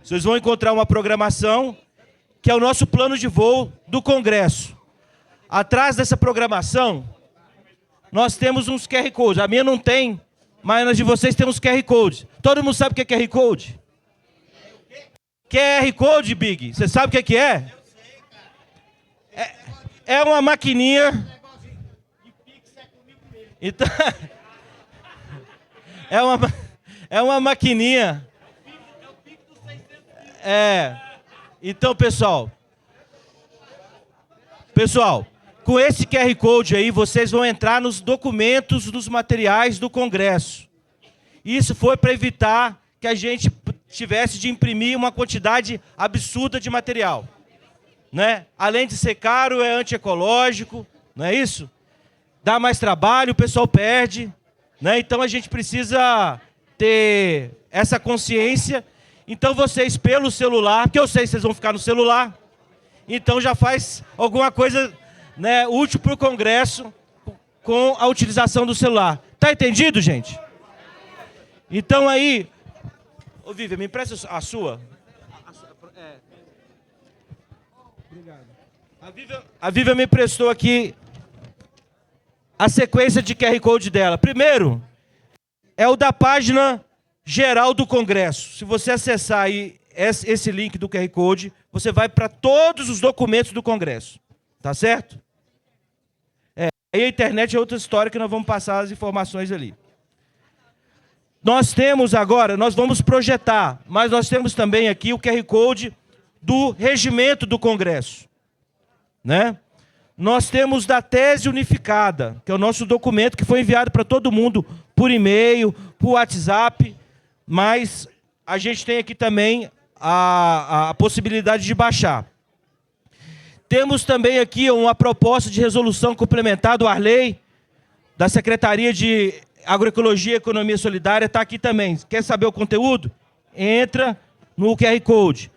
Vocês vão encontrar uma programação que é o nosso plano de voo do Congresso. Atrás dessa programação, nós temos uns QR Codes. A minha não tem, mas nas de vocês tem uns QR Codes. Todo mundo sabe o que é QR Code? QR Code, Big? Você sabe o que é? É uma maquininha... Então, é uma maquininha. Então, pessoal, com esse QR Code aí, vocês vão entrar nos documentos, nos materiais do Congresso. Isso foi para evitar que a gente tivesse de imprimir uma quantidade absurda de material, né? Além de ser caro, é antiecológico, não é isso? Dá mais trabalho, o pessoal perde, né? Então a gente precisa ter essa consciência. Então vocês, pelo celular, porque eu sei que vocês vão ficar no celular, então já faz alguma coisa, né, útil para o Congresso com a utilização do celular. Tá entendido, gente? Então aí... Ô, Vivian, me empresta a sua? Obrigado. A Vivian me emprestou aqui a sequência de QR Code dela. Primeiro, é o da página geral do Congresso. Se você acessar aí esse link do QR Code, você vai para todos os documentos do Congresso. Tá certo? Aí a internet é outra história que nós vamos passar as informações ali. Nós temos agora, nós vamos projetar, mas nós temos também aqui o QR Code do regimento do Congresso, né? Nós temos da tese unificada, que é o nosso documento que foi enviado para todo mundo por e-mail, por WhatsApp, mas a gente tem aqui também a possibilidade de baixar. Temos também aqui uma proposta de resolução complementar do Arley, da Secretaria de Agroecologia e Economia Solidária, está aqui também. Quer saber o conteúdo? Entra no QR Code.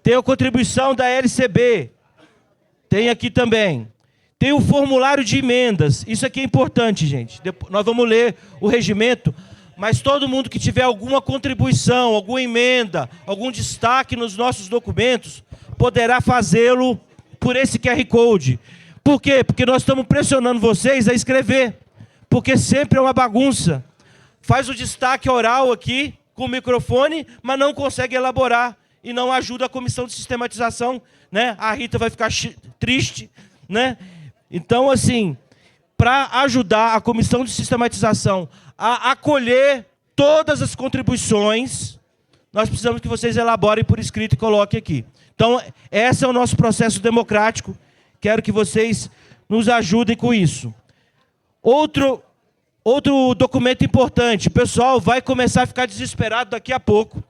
Tem a contribuição da LCB, tem aqui também. Tem o formulário de emendas. Isso aqui é importante, gente. Nós vamos ler o regimento, mas todo mundo que tiver alguma contribuição, alguma emenda, algum destaque nos nossos documentos, poderá fazê-lo por esse QR Code. Por quê? Porque nós estamos pressionando vocês a escrever, porque sempre é uma bagunça. Faz o destaque oral aqui, com o microfone, mas não consegue elaborar e não ajuda a comissão de sistematização, né? A Rita vai ficar triste, né? Então, assim, para ajudar a comissão de sistematização a acolher todas as contribuições, nós precisamos que vocês elaborem por escrito e coloquem aqui. Então, esse é o nosso processo democrático. Quero que vocês nos ajudem com isso. Outro documento importante. O pessoal vai começar a ficar desesperado daqui a pouco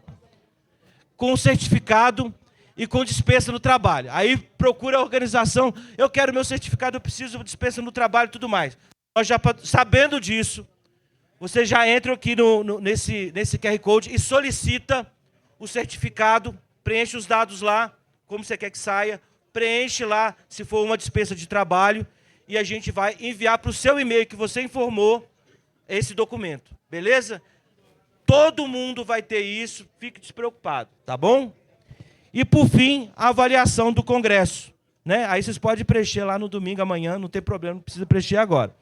com o certificado e com dispensa no trabalho. Aí procura a organização, eu quero meu certificado, eu preciso de dispensa no trabalho e tudo mais. Nós já, sabendo disso, você já entra aqui nesse QR Code e solicita o certificado, preenche os dados lá, como você quer que saia, preenche lá, se for uma dispensa de trabalho, e a gente vai enviar para o seu e-mail que você informou esse documento, beleza? Todo mundo vai ter isso, fique despreocupado, tá bom? E, por fim, a avaliação do Congresso, né? Aí vocês podem preencher lá no domingo, amanhã, não tem problema, não precisa preencher agora.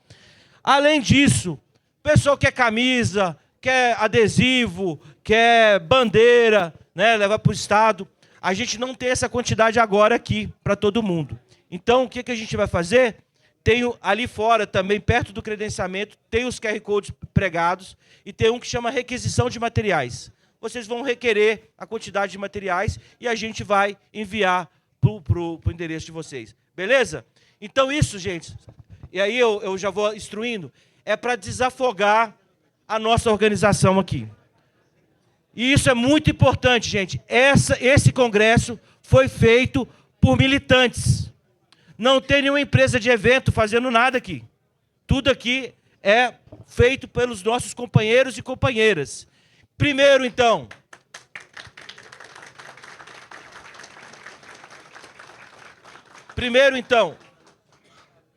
Além disso, o pessoal quer camisa, quer adesivo, quer bandeira, né? Levar para o Estado. A gente não tem essa quantidade agora aqui para todo mundo. Então, o que a gente vai fazer? Tem ali fora também, perto do credenciamento, tem os QR Codes pregados e tem um que chama requisição de materiais. Vocês vão requerer a quantidade de materiais e a gente vai enviar para o endereço de vocês. Beleza? Então isso, gente, e aí eu já vou instruindo, é para desafogar a nossa organização aqui. E isso é muito importante, gente. Esse congresso foi feito por militantes. Não tem nenhuma empresa de evento fazendo nada aqui. Tudo aqui é feito pelos nossos companheiros e companheiras. Primeiro, então,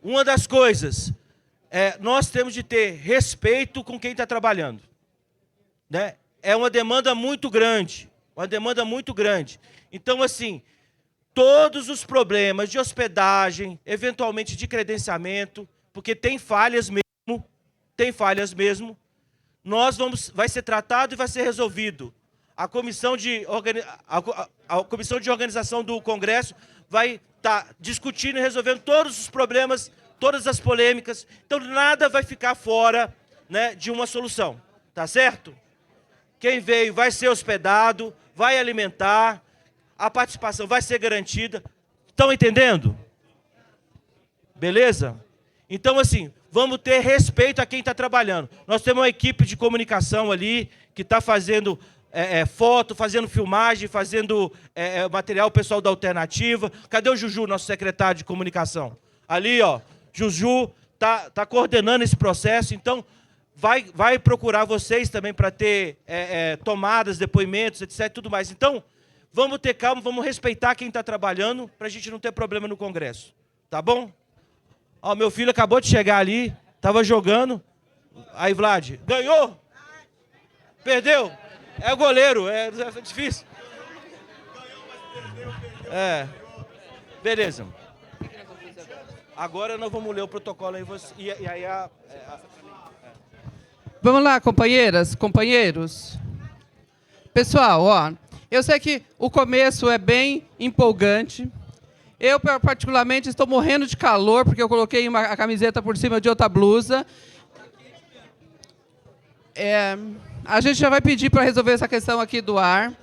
uma das coisas, nós temos de ter respeito com quem está trabalhando, né? É uma demanda muito grande, Uma demanda muito grande. Então, assim, todos os problemas de hospedagem, eventualmente de credenciamento, porque tem falhas mesmo, vai ser tratado e vai ser resolvido. A comissão de organização do Congresso vai estar discutindo e resolvendo todos os problemas, todas as polêmicas. Então, nada vai ficar fora, né, de uma solução. Tá certo? Quem veio vai ser hospedado, vai alimentar, a participação vai ser garantida. Estão entendendo? Beleza? Então, assim, vamos ter respeito a quem está trabalhando. Nós temos uma equipe de comunicação ali que está fazendo foto, fazendo filmagem, fazendo material, o pessoal da Alternativa. Cadê o Juju, nosso secretário de comunicação? Ali, ó, Juju tá coordenando esse processo, então vai procurar vocês também para ter tomadas, depoimentos, etc. Tudo mais. Então, vamos ter calma, vamos respeitar quem está trabalhando para a gente não ter problema no Congresso. Tá bom? Ó, meu filho acabou de chegar ali, estava jogando. Aí, Vlad, ganhou? Perdeu? É o goleiro, é difícil. Beleza. Agora nós vamos ler o protocolo aí. E aí Vamos lá, companheiras, companheiros. Pessoal, ó, eu sei que o começo é bem empolgante. Eu, particularmente, estou morrendo de calor, porque eu coloquei a camiseta por cima de outra blusa. A gente já vai pedir para resolver essa questão aqui do ar.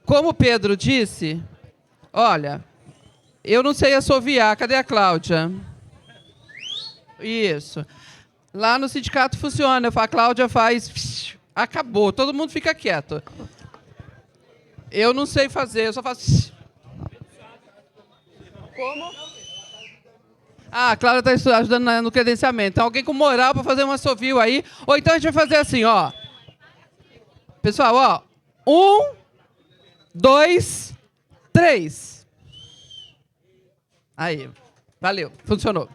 Como o Pedro disse, olha, eu não sei assoviar. Cadê a Cláudia? Isso. Lá no sindicato funciona. A Cláudia faz... Acabou. Todo mundo fica quieto. Eu não sei fazer. Eu só faço... Como? A Cláudia está ajudando no credenciamento. Então, alguém com moral para fazer um assovio aí. Ou então a gente vai fazer assim, ó. Pessoal, ó. 1, 2, 3. Aí. Valeu. Funcionou.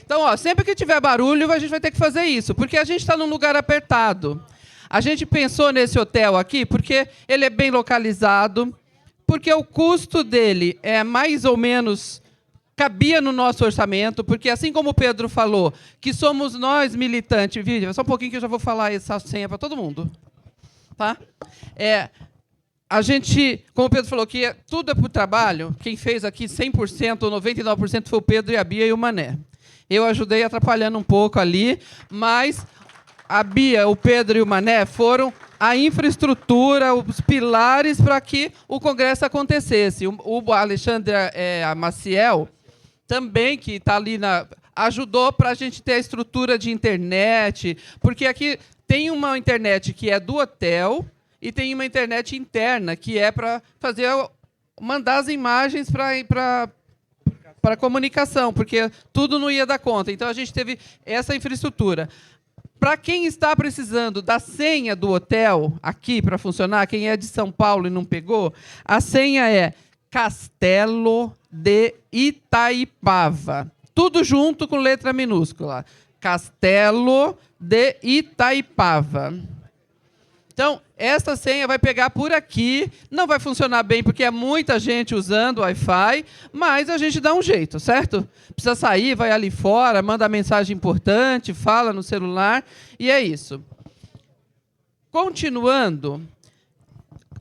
Então, ó, sempre que tiver barulho, a gente vai ter que fazer isso, porque a gente está num lugar apertado. A gente pensou nesse hotel aqui porque ele é bem localizado, porque o custo dele é mais ou menos... cabia no nosso orçamento, porque assim como o Pedro falou, que somos nós militantes... Vivian, só um pouquinho que eu já vou falar essa senha para todo mundo. Tá? A gente, como o Pedro falou, que tudo é por trabalho. Quem fez aqui 100% ou 99% foi o Pedro e a Bia e o Mané. Eu ajudei atrapalhando um pouco ali, mas a Bia, o Pedro e o Mané foram a infraestrutura, os pilares para que o Congresso acontecesse. O Alexandre Maciel, também, que está ali, ajudou para a gente ter a estrutura de internet, porque aqui tem uma internet que é do hotel e tem uma internet interna, que é para mandar as imagens para a comunicação, porque tudo não ia dar conta. Então, a gente teve essa infraestrutura. Para quem está precisando da senha do hotel aqui para funcionar, quem é de São Paulo e não pegou, a senha é Castelo de Itaipava. Tudo junto com letra minúscula. Castelo de Itaipava. Então, essa senha vai pegar por aqui. Não vai funcionar bem, porque é muita gente usando o Wi-Fi, mas a gente dá um jeito, certo? Precisa sair, vai ali fora, manda mensagem importante, fala no celular, e é isso. Continuando,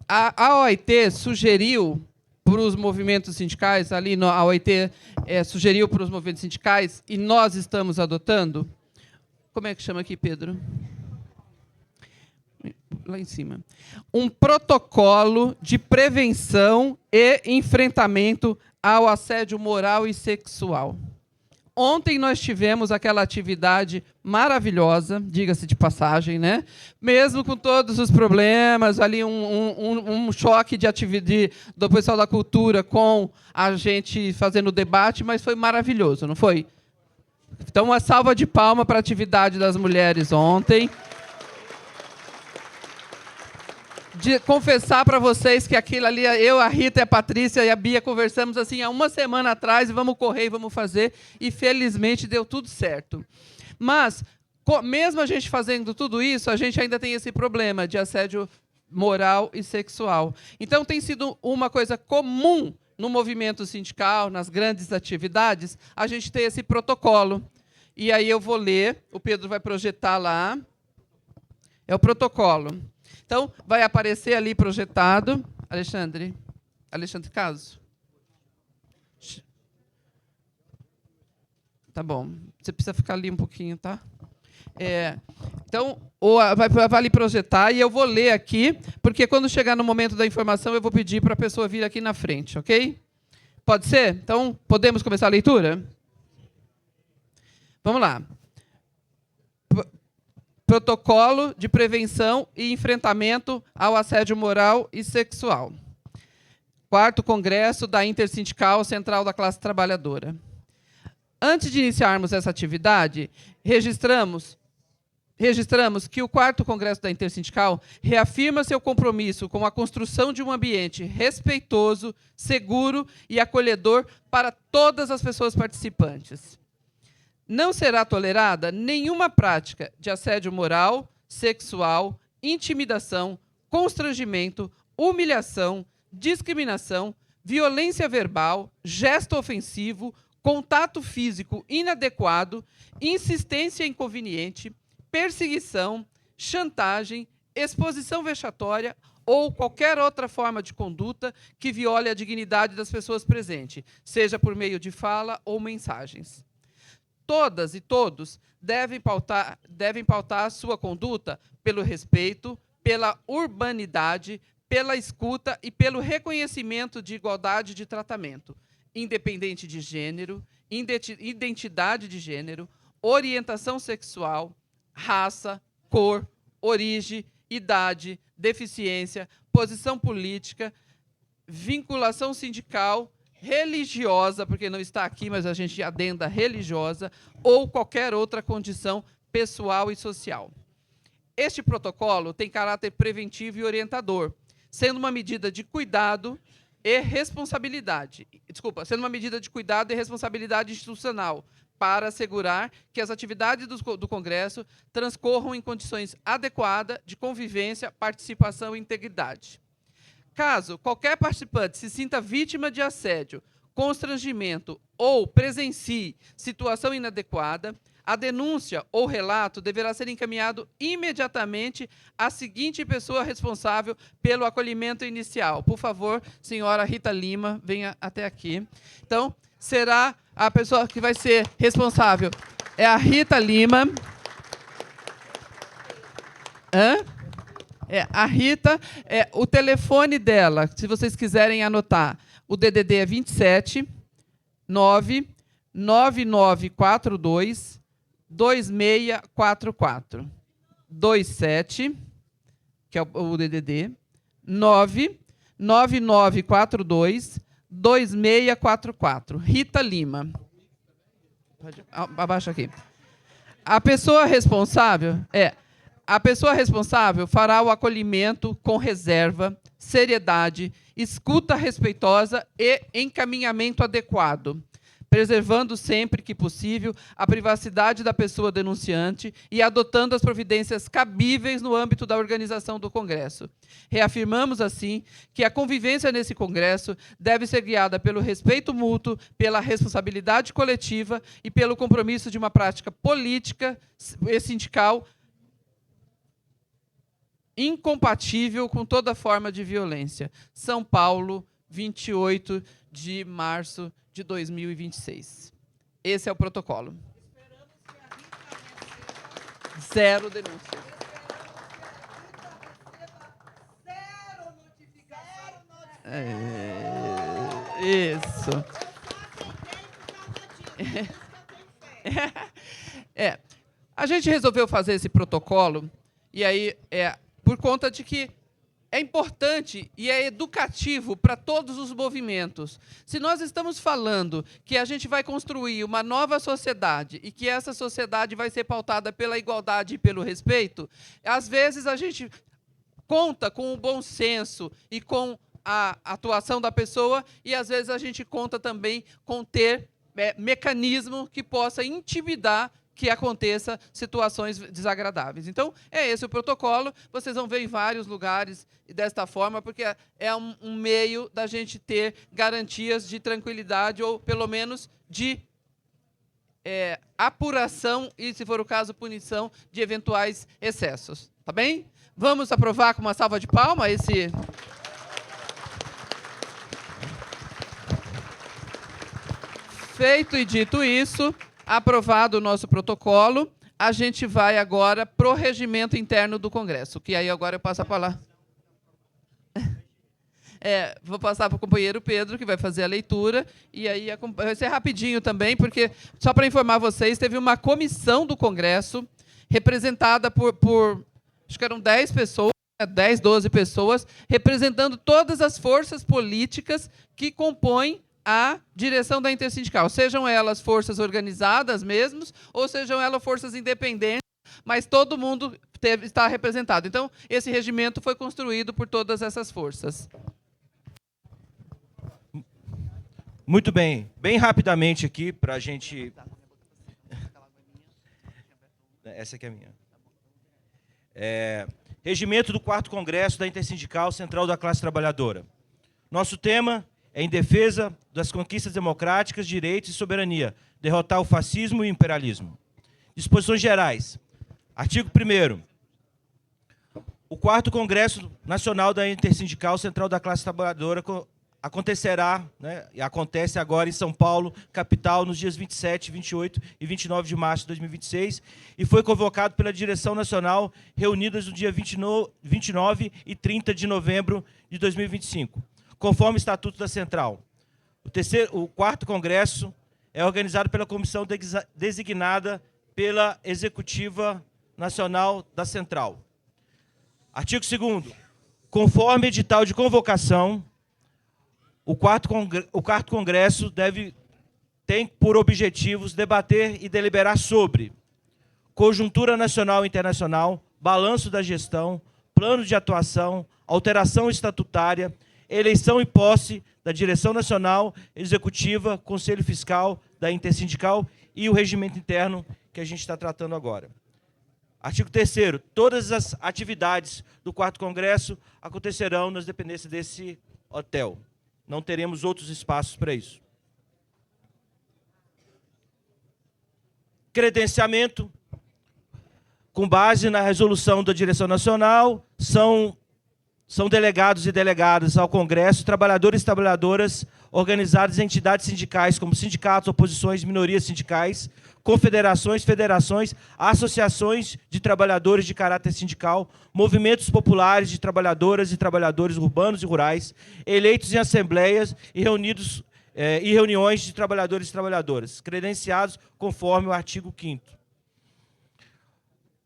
a OIT sugeriu para os movimentos sindicais, a OIT sugeriu para os movimentos sindicais, e nós estamos adotando. Como é que chama aqui, Pedro? Lá em cima. Um protocolo de prevenção e enfrentamento ao assédio moral e sexual. Ontem nós tivemos aquela atividade maravilhosa, diga-se de passagem, né? Mesmo com todos os problemas, ali um choque de atividade do pessoal da cultura com a gente fazendo debate, mas foi maravilhoso, não foi? Então, uma salva de palmas para a atividade das mulheres ontem. de confessar para vocês que aquilo ali, eu, a Rita, a Patrícia e a Bia conversamos assim há uma semana atrás, e vamos correr e vamos fazer, e felizmente deu tudo certo. Mas, mesmo a gente fazendo tudo isso, a gente ainda tem esse problema de assédio moral e sexual. Então, tem sido uma coisa comum no movimento sindical, nas grandes atividades, a gente ter esse protocolo. E aí eu vou ler, o Pedro vai projetar lá. É o protocolo. Então, vai aparecer ali projetado. Alexandre Caso. Tá bom. Você precisa ficar ali um pouquinho, tá? Então, vai ali projetar e eu vou ler aqui, porque quando chegar no momento da informação, eu vou pedir para a pessoa vir aqui na frente, ok? Pode ser? Então, podemos começar a leitura? Vamos lá. Protocolo de prevenção e enfrentamento ao assédio moral e sexual. 4º Congresso da Intersindical Central da Classe Trabalhadora. Antes de iniciarmos essa atividade, registramos que o 4º Congresso da Intersindical reafirma seu compromisso com a construção de um ambiente respeitoso, seguro e acolhedor para todas as pessoas participantes. Não será tolerada nenhuma prática de assédio moral, sexual, intimidação, constrangimento, humilhação, discriminação, violência verbal, gesto ofensivo, contato físico inadequado, insistência inconveniente, perseguição, chantagem, exposição vexatória ou qualquer outra forma de conduta que viole a dignidade das pessoas presentes, seja por meio de fala ou mensagens. Todas e todos devem pautar a sua conduta pelo respeito, pela urbanidade, pela escuta e pelo reconhecimento de igualdade de tratamento, independente de gênero, identidade de gênero, orientação sexual, raça, cor, origem, idade, deficiência, posição política, vinculação sindical, religiosa, porque não está aqui, mas a gente adenda religiosa, ou qualquer outra condição pessoal e social. Este protocolo tem caráter preventivo e orientador, sendo uma medida de cuidado e responsabilidade. Sendo uma medida de cuidado e responsabilidade institucional para assegurar que as atividades do Congresso transcorram em condições adequadas de convivência, participação e integridade. Caso qualquer participante se sinta vítima de assédio, constrangimento ou presencie situação inadequada, a denúncia ou relato deverá ser encaminhado imediatamente à seguinte pessoa responsável pelo acolhimento inicial. Por favor, senhora Rita Lima, venha até aqui. Então, será a pessoa que vai ser responsável. É a Rita Lima. A Rita, o telefone dela, se vocês quiserem anotar, o DDD é 27 99942 2644. 27, que é o DDD, 99942 2644. Rita Lima. Abaixa aqui. A pessoa responsável fará o acolhimento com reserva, seriedade, escuta respeitosa e encaminhamento adequado, preservando sempre que possível a privacidade da pessoa denunciante e adotando as providências cabíveis no âmbito da organização do Congresso. Reafirmamos, assim, que a convivência nesse Congresso deve ser guiada pelo respeito mútuo, pela responsabilidade coletiva e pelo compromisso de uma prática política e sindical incompatível com toda forma de violência. São Paulo, 28 de março de 2026. Esse é o protocolo. Zero denúncia. Zero notificação. Isso. A gente resolveu fazer esse protocolo, e aí por conta de que é importante e é educativo para todos os movimentos. Se nós estamos falando que a gente vai construir uma nova sociedade e que essa sociedade vai ser pautada pela igualdade e pelo respeito, às vezes a gente conta com o bom senso e com a atuação da pessoa, e às vezes a gente conta também com ter mecanismo que possa intimidar que aconteça situações desagradáveis. Então, é esse o protocolo. Vocês vão ver em vários lugares desta forma, porque é um meio da gente ter garantias de tranquilidade, ou, pelo menos, de apuração e, se for o caso, punição de eventuais excessos. Tá bem? Vamos aprovar com uma salva de palmas esse... Feito e dito isso, aprovado o nosso protocolo, a gente vai agora para o regimento interno do Congresso, que aí agora eu passo a palavra. Vou passar para o companheiro Pedro, que vai fazer a leitura, e aí vai ser rapidinho também, porque, só para informar vocês, teve uma comissão do Congresso, representada por acho que eram 10 pessoas, 10, 12 pessoas, representando todas as forças políticas que compõem a direção da Intersindical, sejam elas forças organizadas mesmos, ou sejam elas forças independentes, mas todo mundo está representado. Então, esse regimento foi construído por todas essas forças. Muito bem. Bem rapidamente aqui, para a gente... Essa aqui é a minha. Regimento do 4º Congresso da Intersindical Central da Classe Trabalhadora. Nosso tema é em defesa das conquistas democráticas, direitos e soberania, derrotar o fascismo e o imperialismo. Disposições gerais. Artigo 1º. O 4º Congresso Nacional da Intersindical Central da Classe Trabalhadora acontecerá, e acontece agora em São Paulo, capital, nos dias 27, 28 e 29 de março de 2026, e foi convocado pela Direção Nacional, reunidas no dia 29 e 30 de novembro de 2025, conforme o Estatuto da Central. O 4º Congresso é organizado pela comissão designada pela Executiva Nacional da Central. Artigo 2º. Conforme edital de convocação, o 4º Congresso tem por objetivos debater e deliberar sobre conjuntura nacional e internacional, balanço da gestão, plano de atuação, alteração estatutária, eleição e posse da Direção Nacional, Executiva, Conselho Fiscal, da Intersindical e o regimento interno que a gente está tratando agora. Artigo 3º. Todas as atividades do 4º Congresso acontecerão nas dependências desse hotel. Não teremos outros espaços para isso. Credenciamento. Com base na resolução da Direção Nacional, são delegados e delegadas ao Congresso trabalhadores e trabalhadoras organizados em entidades sindicais, como sindicatos, oposições, minorias sindicais, confederações, federações, associações de trabalhadores de caráter sindical, movimentos populares de trabalhadoras e trabalhadores urbanos e rurais, eleitos em assembleias e reuniões de trabalhadores e trabalhadoras, credenciados conforme o artigo 5º.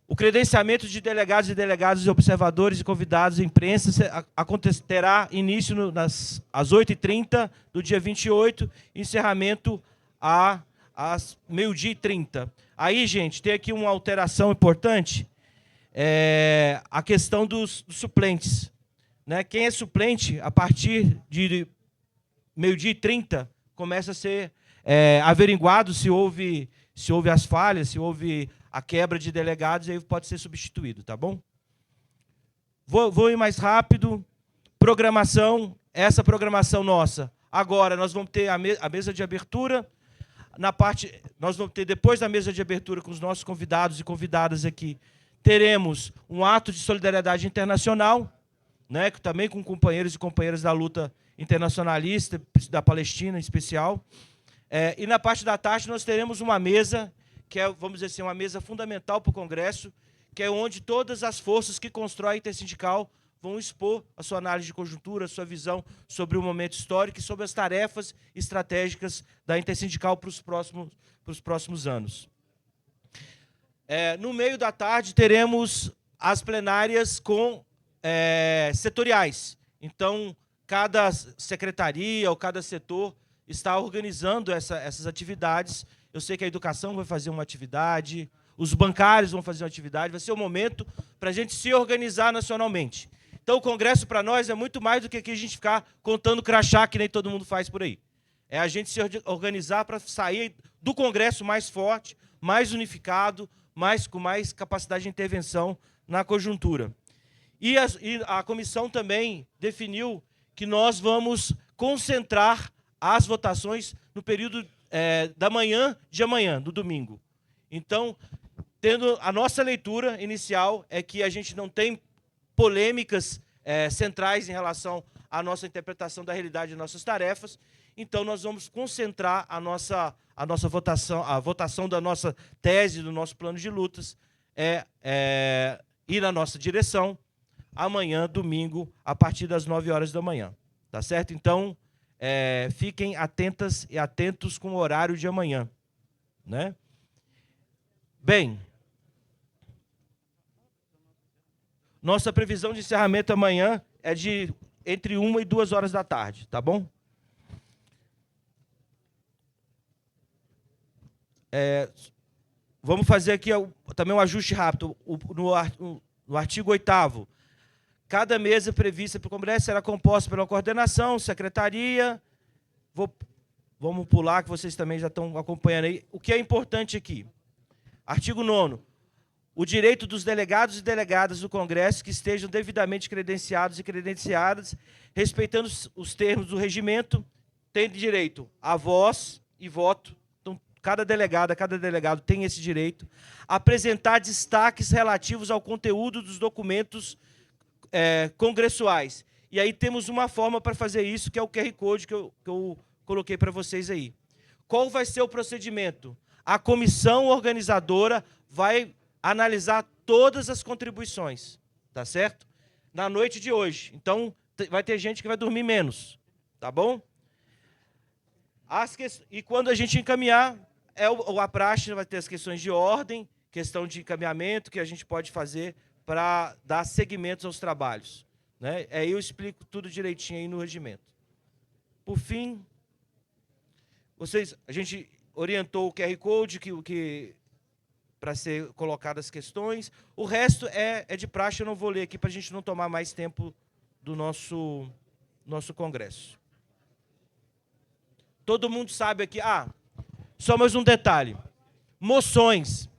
O credenciamento de delegados e delegadas, observadores e convidados à imprensa terá início às 8h30 do dia 28, encerramento às meio-dia e 30. Aí, gente, tem aqui uma alteração importante, a questão dos suplentes. Quem é suplente, a partir de meio-dia e 30, começa a ser averiguado se houve as falhas, se houve a quebra de delegados, e aí pode ser substituído, tá bom? Vou ir mais rápido. Programação, essa programação nossa. Agora, nós vamos ter a mesa de abertura. Nós vamos ter, depois da mesa de abertura, com os nossos convidados e convidadas aqui, teremos um ato de solidariedade internacional, também com companheiros e companheiras da luta internacionalista, da Palestina em especial. E na parte da tarde nós teremos uma mesa, que é, vamos dizer assim, uma mesa fundamental para o Congresso, que é onde todas as forças que constroem a Intersindical vão expor a sua análise de conjuntura, a sua visão sobre o momento histórico e sobre as tarefas estratégicas da Intersindical para os próximos anos. No meio da tarde, teremos as plenárias setoriais. Então, cada secretaria ou cada setor está organizando essas atividades. Eu sei que a educação vai fazer uma atividade, os bancários vão fazer uma atividade, vai ser o momento para a gente se organizar nacionalmente. Então, o Congresso, para nós, é muito mais do que aqui a gente ficar contando crachá, que nem todo mundo faz por aí. É a gente se organizar para sair do Congresso mais forte, mais unificado, com mais capacidade de intervenção na conjuntura. E a comissão também definiu que nós vamos concentrar as votações no período da manhã de amanhã, do domingo. Então, tendo a nossa leitura inicial é que a gente não tem polêmicas centrais em relação à nossa interpretação da realidade de nossas tarefas. Então, nós vamos concentrar a nossa votação, a votação da nossa tese, do nosso plano de lutas, ir na nossa direção amanhã, domingo, a partir das 9 horas da manhã. Tá certo? Então, fiquem atentas e atentos com o horário de amanhã. Né? Bem, nossa previsão de encerramento amanhã é de entre 1 e 2 horas da tarde, tá bom? Vamos fazer aqui também um ajuste rápido. No artigo 8º, cada mesa prevista para o Congresso será composta pela coordenação, secretaria. Vamos pular, que vocês também já estão acompanhando aí. O que é importante aqui? Artigo 9º. O direito dos delegados e delegadas do Congresso que estejam devidamente credenciados e credenciadas, respeitando os termos do regimento, tem direito a voz e voto. Então, cada delegado tem esse direito. Apresentar destaques relativos ao conteúdo dos documentos congressuais. E aí temos uma forma para fazer isso, que é o QR Code que eu coloquei para vocês aí. Qual vai ser o procedimento? A comissão organizadora vai analisar todas as contribuições, tá certo? Na noite de hoje. Então, vai ter gente que vai dormir menos, tá bom? E quando a gente encaminhar, a praxe vai ter as questões de ordem, questão de encaminhamento que a gente pode fazer para dar seguimento aos trabalhos. Né? Aí eu explico tudo direitinho aí no regimento. Por fim, a gente orientou o QR Code para ser colocadas as questões. O resto é de praxe, eu não vou ler aqui para a gente não tomar mais tempo do nosso congresso. Todo mundo sabe aqui... só mais um detalhe. Moções.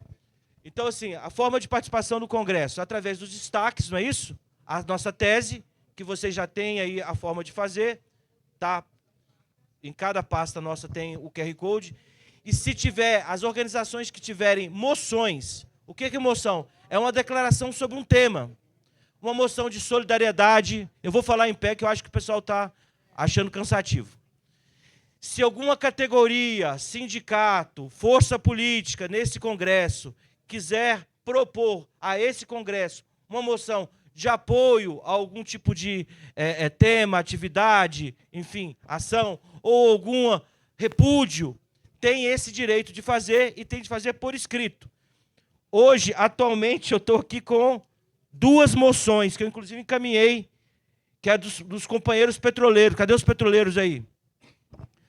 Então, assim, a forma de participação do Congresso, através dos destaques, não é isso? A nossa tese, que vocês já têm aí a forma de fazer, tá? Em cada pasta nossa tem o QR Code. E se tiver, as organizações que tiverem moções, o que é moção? É uma declaração sobre um tema. Uma moção de solidariedade. Eu vou falar em pé, que eu acho que o pessoal está achando cansativo. Se alguma categoria, sindicato, força política nesse Congresso quiser propor a esse Congresso uma moção de apoio a algum tipo de tema, atividade, enfim, ação, ou algum repúdio, tem esse direito de fazer e tem de fazer por escrito. Hoje, atualmente, eu estou aqui com 2 moções, que eu inclusive encaminhei, que é dos companheiros petroleiros. Cadê os petroleiros aí?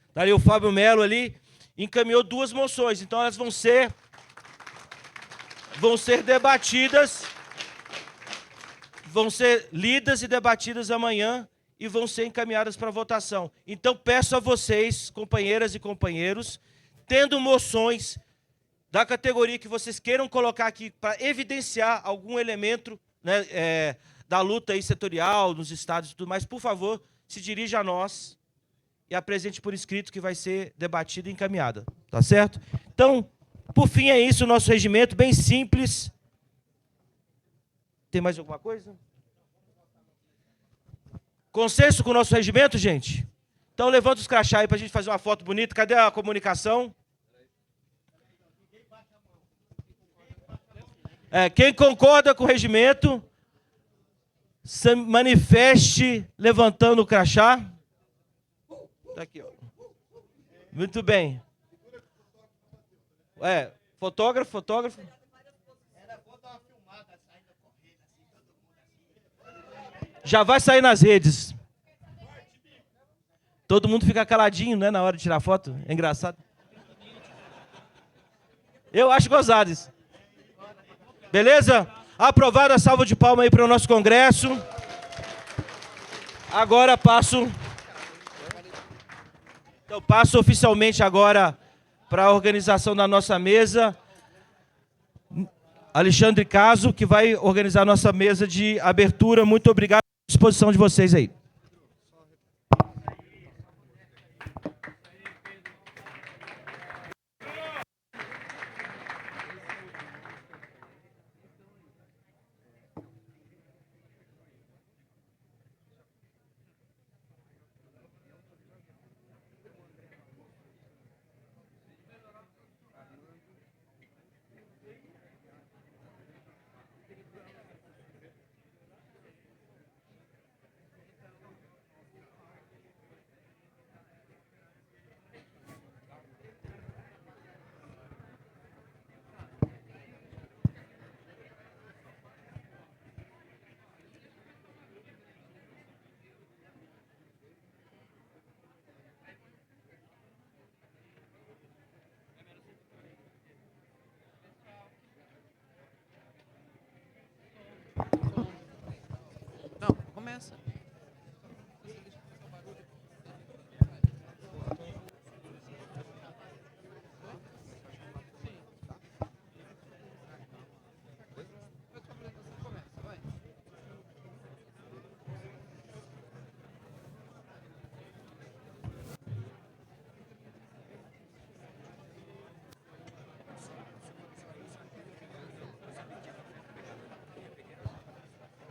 Está ali o Fábio Melo ali, encaminhou 2 moções. Então, elas vão ser debatidas, vão ser lidas e debatidas amanhã e vão ser encaminhadas para votação. Então, peço a vocês, companheiras e companheiros, tendo moções da categoria que vocês queiram colocar aqui para evidenciar algum elemento, né, da luta aí setorial, nos estados e tudo mais, por favor, se dirija a nós e apresente por escrito, que vai ser debatida e encaminhada. Tá certo? Então, por fim, é isso o nosso regimento, bem simples. Tem mais alguma coisa? Consenso com o nosso regimento, gente? Então, levanta os crachá aí para a gente fazer uma foto bonita. Cadê a comunicação? Quem concorda com o regimento, se manifeste levantando o crachá. Está aqui, ó. Muito bem. Fotógrafo. Já vai sair nas redes. Todo mundo fica caladinho, né, na hora de tirar foto. É engraçado. Eu acho gozado isso. Beleza? Aprovada a salva de palmas aí para o nosso congresso. Agora passo oficialmente agora para a organização da nossa mesa. Alexandre Caso, que vai organizar a nossa mesa de abertura. Muito obrigado pela disposição de vocês aí. Não, começa.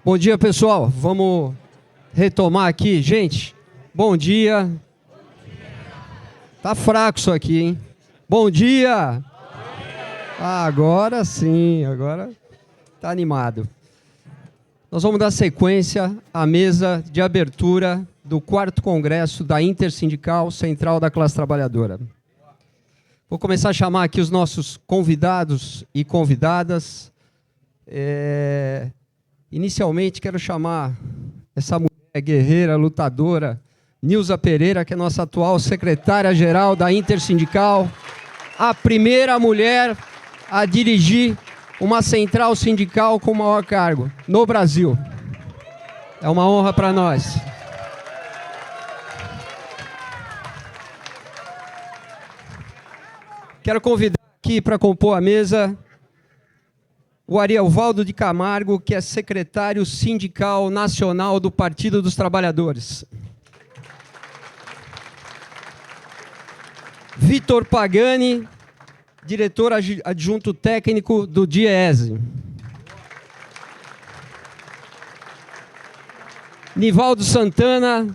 Bom dia, pessoal. Vamos retomar aqui. Gente, bom dia. Tá fraco isso aqui, hein? Bom dia! Ah, agora sim, agora tá animado. Nós vamos dar sequência à mesa de abertura do 4º Congresso da Intersindical Central da Classe Trabalhadora. Vou começar a chamar aqui os nossos convidados e convidadas. Inicialmente, quero chamar essa mulher guerreira, lutadora, Nilza Pereira, que é nossa atual secretária-geral da Intersindical, a primeira mulher a dirigir uma central sindical com maior cargo no Brasil. É uma honra para nós. Quero convidar aqui para compor a mesa o Arielvaldo de Camargo, que é secretário sindical nacional do Partido dos Trabalhadores. Vitor Pagani, diretor adjunto técnico do DIEESE. Nivaldo Santana,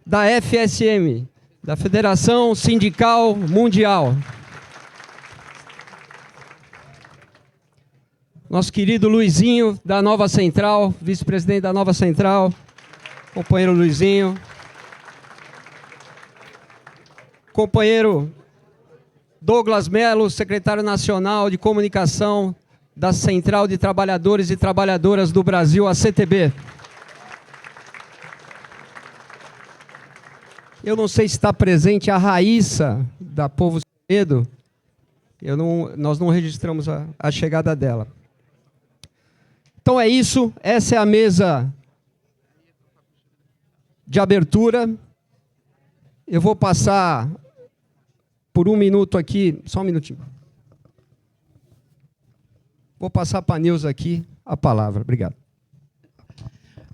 da FSM, da Federação Sindical Mundial. Nosso querido Luizinho, da Nova Central, vice-presidente da Nova Central, companheiro Luizinho. Companheiro Douglas Melo, secretário nacional de comunicação da Central de Trabalhadores e Trabalhadoras do Brasil, a CTB. Eu não sei se está presente a Raíssa, da Povo Medo. Nós não registramos a chegada dela. Então é isso, essa é a mesa de abertura. Eu vou passar por um minuto aqui, só um minutinho. Vou passar para a Nilza aqui a palavra. Obrigado.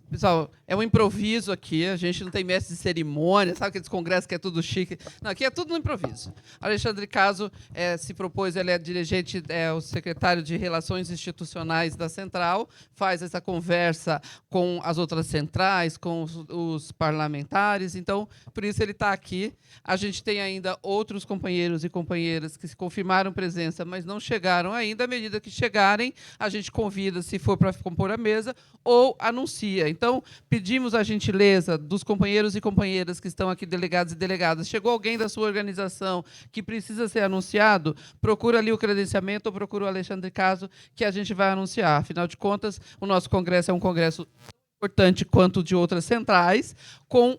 Pessoal, é um improviso aqui, a gente não tem mestre de cerimônia, sabe aqueles congressos que é tudo chique? Não, aqui é tudo no improviso. Alexandre Caso se propôs, ele é dirigente, o secretário de Relações Institucionais da Central, faz essa conversa com as outras centrais, com os parlamentares, então, por isso ele está aqui. A gente tem ainda outros companheiros e companheiras que se confirmaram presença, mas não chegaram ainda. À medida que chegarem, a gente convida, se for para compor a mesa, ou anuncia. Então, pedimos a gentileza dos companheiros e companheiras que estão aqui, delegados e delegadas. Chegou alguém da sua organização que precisa ser anunciado, procura ali o credenciamento ou procura o Alexandre Caso, que a gente vai anunciar. Afinal de contas, o nosso congresso é um congresso importante quanto de outras centrais, com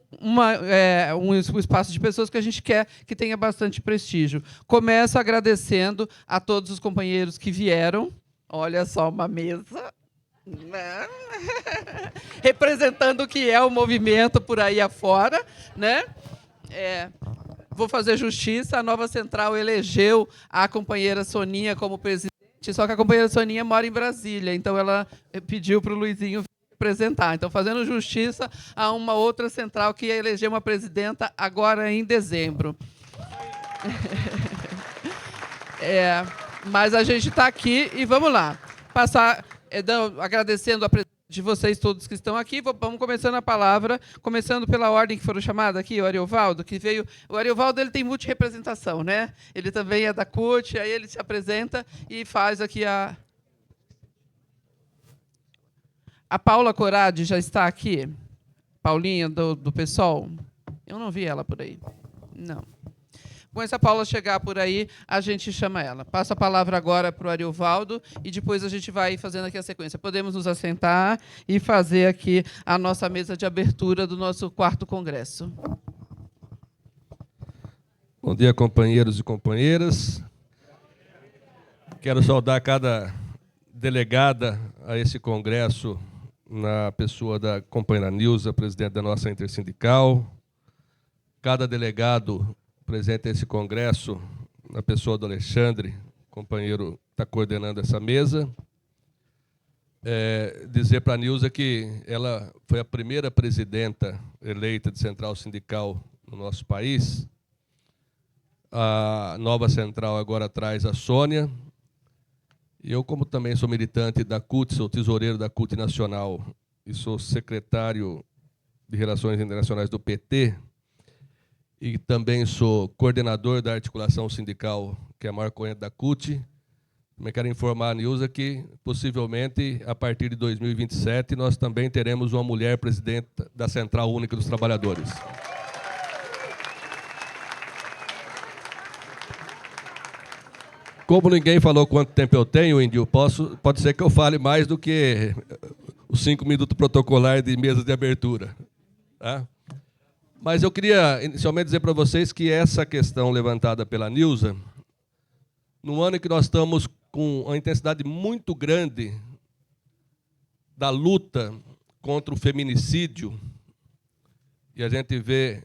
um espaço de pessoas que a gente quer que tenha bastante prestígio. Começo agradecendo a todos os companheiros que vieram. Olha só, uma mesa. Representando o que é o movimento por aí afora, né? Vou fazer justiça, a Nova Central elegeu a companheira Soninha como presidente, só que a companheira Soninha mora em Brasília, então ela pediu para o Luizinho representar. Então, fazendo justiça a uma outra central que ia eleger uma presidenta agora em dezembro. Mas a gente está aqui e vamos lá. Agradecendo a presença de vocês todos que estão aqui. Vamos começando a palavra, começando pela ordem que foram chamados aqui, o Ariovaldo, que veio. O Ariovaldo ele tem multirepresentação, né? Ele também é da CUT, aí ele se apresenta e faz aqui a Paula Corade já está aqui? Paulinha, do PSOL? Eu não vi ela por aí. Não. Quando essa Paula chegar por aí, a gente chama ela. Passo a palavra agora para o Ariovaldo e depois a gente vai fazendo aqui a sequência. Podemos nos assentar e fazer aqui a nossa mesa de abertura do nosso 4º Congresso. Bom dia, companheiros e companheiras. Quero saudar cada delegada a esse congresso, na pessoa da companheira Nilza, presidente da nossa intersindical, cada delegado presente a esse congresso, na pessoa do Alexandre, companheiro que está coordenando essa mesa. Dizer para a Nilza que ela foi a primeira presidenta eleita de central sindical no nosso país. A nova central agora traz a Sônia. E eu, como também sou militante da CUT, sou tesoureiro da CUT Nacional e sou secretário de Relações Internacionais do PT, e também sou coordenador da articulação sindical, que é a maior corrente da CUT. Também quero informar a Nilza que, possivelmente, a partir de 2027, nós também teremos uma mulher presidente da Central Única dos Trabalhadores. Como ninguém falou quanto tempo eu tenho, Índio, pode ser que eu fale mais do que os 5 minutos protocolares de mesa de abertura. Tá? Mas eu queria, inicialmente, dizer para vocês que essa questão levantada pela Nilza, num ano em que nós estamos com uma intensidade muito grande da luta contra o feminicídio, e a gente vê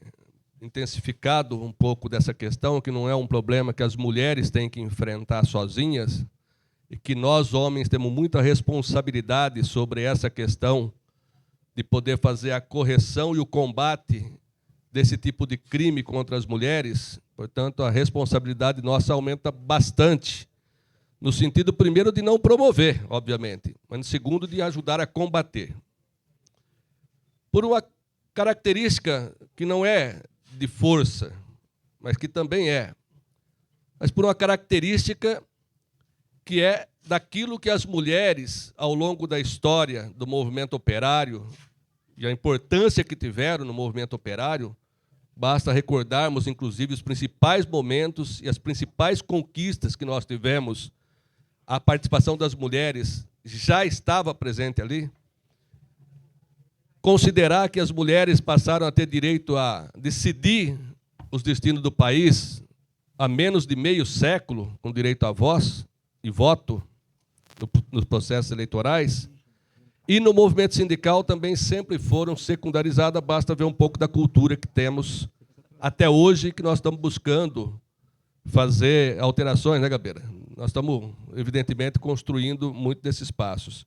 intensificado um pouco dessa questão, que não é um problema que as mulheres têm que enfrentar sozinhas, e que nós, homens, temos muita responsabilidade sobre essa questão de poder fazer a correção e o combate desse tipo de crime contra as mulheres. Portanto, a responsabilidade nossa aumenta bastante, no sentido, primeiro, de não promover, obviamente, mas, no segundo, de ajudar a combater. Por uma característica que não é de força, mas que também é, mas por uma característica que é daquilo que as mulheres, ao longo da história do movimento operário, e a importância que tiveram no movimento operário, basta recordarmos, inclusive, os principais momentos e as principais conquistas que nós tivemos. A participação das mulheres já estava presente ali. Considerar que as mulheres passaram a ter direito a decidir os destinos do país há menos de meio século, com direito à voz e voto nos processos eleitorais, e no movimento sindical também sempre foram secundarizadas, basta ver um pouco da cultura que temos até hoje, que nós estamos buscando fazer alterações, né, Gabeira? Nós estamos, evidentemente, construindo muito desses passos.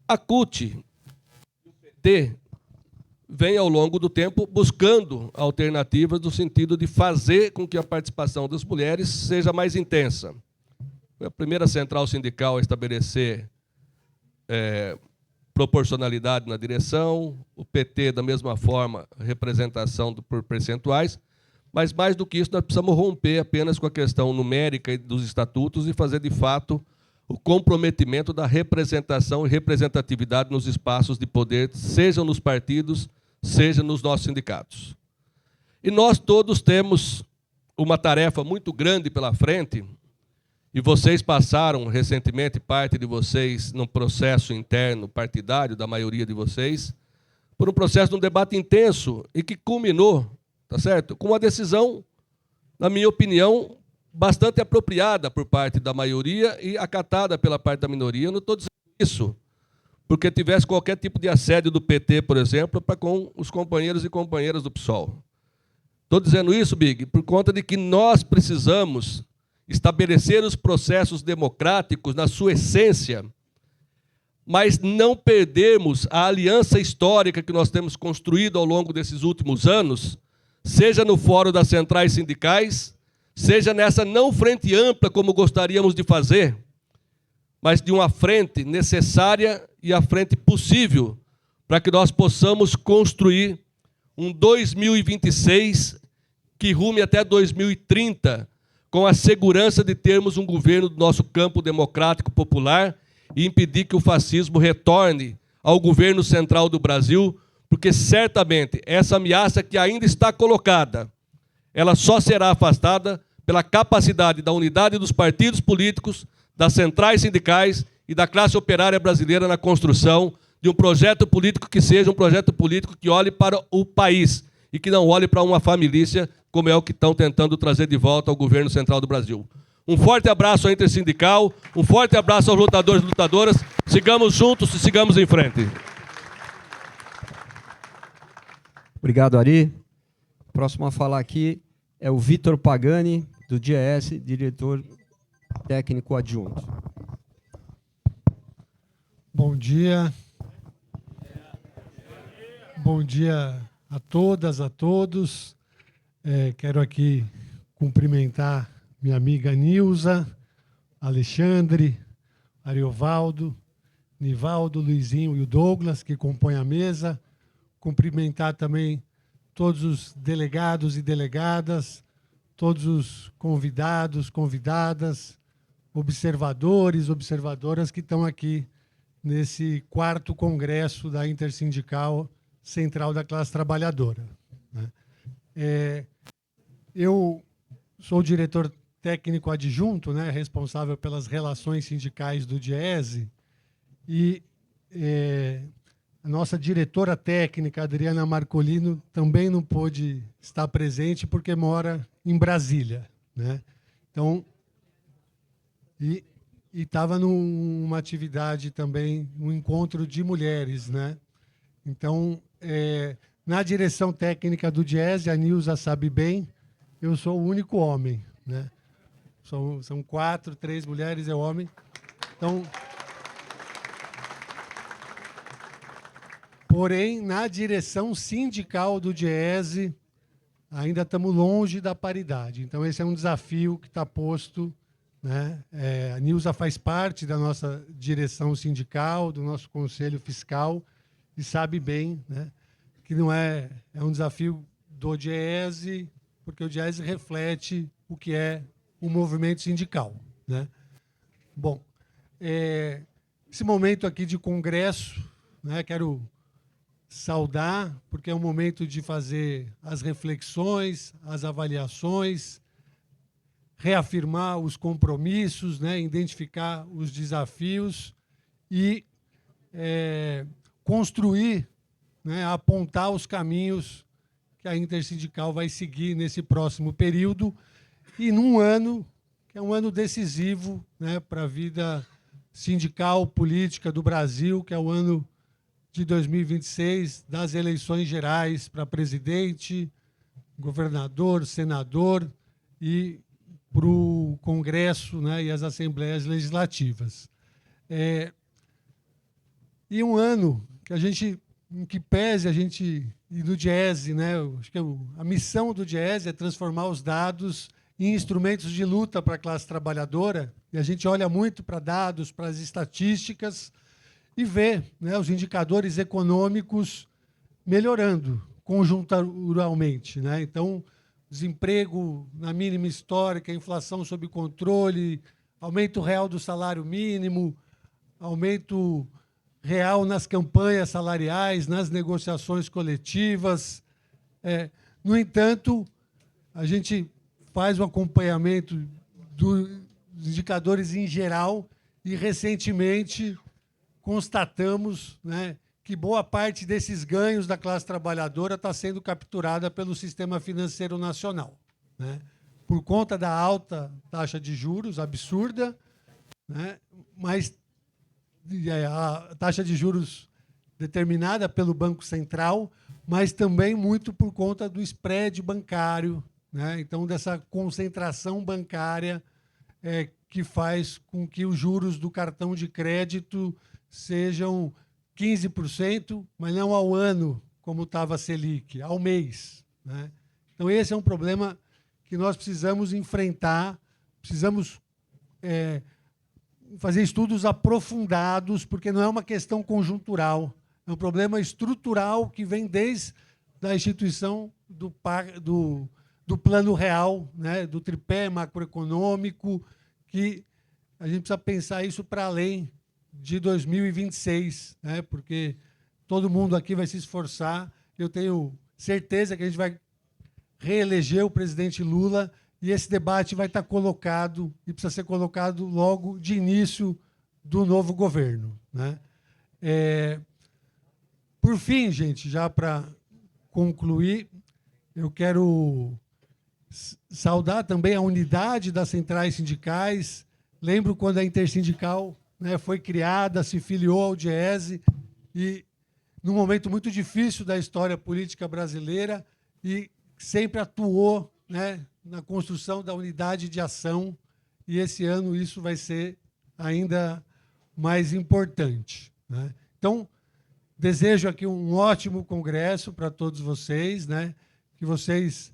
A CUT, o PT, vem ao longo do tempo buscando alternativas no sentido de fazer com que a participação das mulheres seja mais intensa. Foi a primeira central sindical a estabelecer proporcionalidade na direção, o PT, da mesma forma, representação por percentuais, mas, mais do que isso, nós precisamos romper apenas com a questão numérica dos estatutos e fazer, de fato, o comprometimento da representação e representatividade nos espaços de poder, seja nos partidos, seja nos nossos sindicatos. E nós todos temos uma tarefa muito grande pela frente, e vocês passaram recentemente, parte de vocês, num processo interno partidário, da maioria de vocês, por um processo de um debate intenso e que culminou, tá certo, com uma decisão, na minha opinião, bastante apropriada por parte da maioria e acatada pela parte da minoria. Eu não estou dizendo isso porque tivesse qualquer tipo de assédio do PT, por exemplo, para com os companheiros e companheiras do PSOL. Estou dizendo isso, Big, por conta de que nós precisamos estabelecer os processos democráticos na sua essência, mas não perdermos a aliança histórica que nós temos construído ao longo desses últimos anos, seja no Fórum das Centrais Sindicais, seja nessa não frente ampla como gostaríamos de fazer, mas de uma frente necessária e a frente possível para que nós possamos construir um 2026 que rume até 2030 com a segurança de termos um governo do nosso campo democrático popular e impedir que o fascismo retorne ao governo central do Brasil, porque certamente essa ameaça que ainda está colocada, ela só será afastada pela capacidade da unidade dos partidos políticos, das centrais sindicais e da classe operária brasileira na construção de um projeto político que seja um projeto político que olhe para o país e que não olhe para uma família, como é o que estão tentando trazer de volta ao governo central do Brasil. Um forte abraço à Intersindical, um forte abraço aos lutadores e lutadoras. Sigamos juntos e sigamos em frente. Obrigado, Ari. O próximo a falar aqui é o Vitor Pagani, do DIES, diretor técnico adjunto. Bom dia. Bom dia a todas, a todos. Quero aqui cumprimentar minha amiga Nilza, Alexandre, Ariovaldo, Nivaldo, Luizinho e o Douglas, que compõem a mesa. Cumprimentar também todos os delegados e delegadas, todos os convidados, convidadas, observadores, observadoras que estão aqui nesse 4º Congresso da Intersindical Central da Classe Trabalhadora. Eu sou o diretor técnico adjunto, responsável pelas relações sindicais do DIESE, e a nossa diretora técnica, Adriana Marcolino, também não pôde estar presente porque mora em Brasília. Então, e estava numa atividade também, um encontro de mulheres. Então, na direção técnica do DIESE, a Nilza sabe bem, eu sou o único homem. São 4, 3 mulheres, é homem. Então, porém, na direção sindical do DIESE, ainda estamos longe da paridade. Então, esse é um desafio que está posto. A Nilza faz parte da nossa direção sindical, do nosso conselho fiscal, e sabe bem que não é um desafio do DIESE, porque o DIESE reflete o que é o movimento sindical. Bom, esse momento aqui de congresso, quero saudar, porque é um momento de fazer as reflexões, as avaliações, reafirmar os compromissos, identificar os desafios e construir, apontar os caminhos que a Intersindical vai seguir nesse próximo período e num ano que é um ano decisivo para a vida sindical, política do Brasil, que é o ano de 2026, das eleições gerais para presidente, governador, senador e para o Congresso e as Assembleias Legislativas. E um ano que a gente, em que pese a gente, e do DIESE, acho que a missão do DIESE é transformar os dados em instrumentos de luta para a classe trabalhadora, e a gente olha muito para dados, para as estatísticas, e vê os indicadores econômicos melhorando conjunturalmente. Então, desemprego na mínima histórica, inflação sob controle, aumento real do salário mínimo, aumento real nas campanhas salariais, nas negociações coletivas. No entanto, a gente faz um acompanhamento dos indicadores em geral e, recentemente, constatamos que boa parte desses ganhos da classe trabalhadora está sendo capturada pelo sistema financeiro nacional, por conta da alta taxa de juros absurda, mas a taxa de juros determinada pelo Banco Central, mas também muito por conta do spread bancário, né? Então, dessa concentração bancária que faz com que os juros do cartão de crédito sejam 15%, mas não ao ano, como estava a Selic, ao mês, né? Então, esse é um problema que nós precisamos enfrentar, precisamos fazer estudos aprofundados, porque não é uma questão conjuntural, é um problema estrutural que vem desde a instituição do plano real, né, do tripé macroeconômico, que a gente precisa pensar isso para além de 2026, né, porque todo mundo aqui vai se esforçar. Eu tenho certeza que a gente vai reeleger o presidente Lula e esse debate vai estar colocado e precisa ser colocado logo de início do novo governo, né? Por fim, gente, já para concluir, eu quero saudar também a unidade das centrais sindicais. Lembro quando a Intersindical, né, foi criada, se filiou ao Diese, e num momento muito difícil da história política brasileira, e sempre atuou, né, na construção da unidade de ação, e esse ano isso vai ser ainda mais importante, né? Então, desejo aqui um ótimo congresso para todos vocês, né, que vocês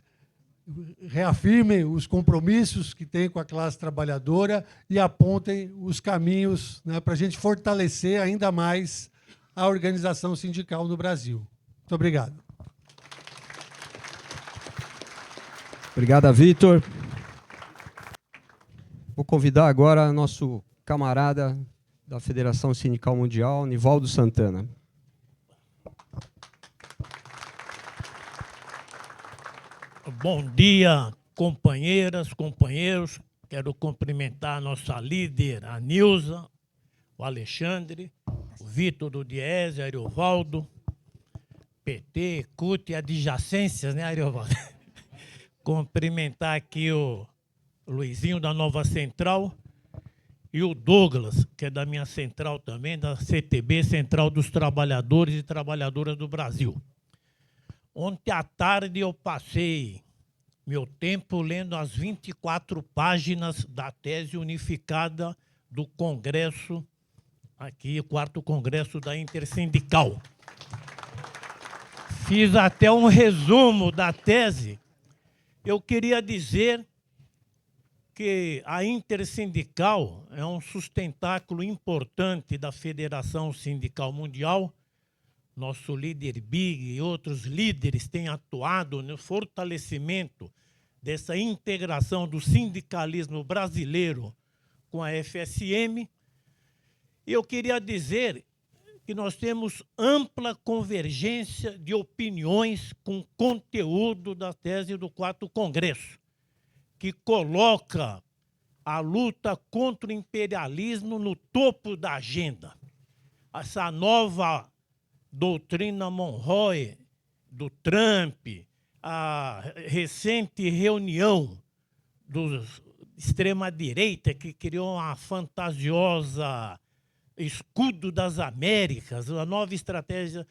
reafirmem os compromissos que têm com a classe trabalhadora e apontem os caminhos, né, para a gente fortalecer ainda mais a organização sindical no Brasil. Muito obrigado. Obrigado, Vitor. Vou convidar agora nosso camarada da Federação Sindical Mundial, Nivaldo Santana. Bom dia, companheiras, companheiros. Quero cumprimentar a nossa líder, a Nilza, o Alexandre, o Vitor do Diese, Ariovaldo, PT, CUT e adjacências, né, Ariovaldo? Cumprimentar aqui o Luizinho da Nova Central e o Douglas, que é da minha central também, da CTB, Central dos Trabalhadores e Trabalhadoras do Brasil. Ontem à tarde eu passei meu tempo lendo as 24 páginas da tese unificada do Congresso, aqui, o 4º Congresso da Intersindical. Fiz até um resumo da tese. Eu queria dizer que a Intersindical é um sustentáculo importante da Federação Sindical Mundial. Nosso líder Big e outros líderes têm atuado no fortalecimento dessa integração do sindicalismo brasileiro com a FSM. E eu queria dizer que nós temos ampla convergência de opiniões com o conteúdo da tese do 4º Congresso, que coloca a luta contra o imperialismo no topo da agenda. Essa nova doutrina Monroe do Trump, a recente reunião da extrema-direita que criou uma fantasiosa escudo das Américas, a nova estratégia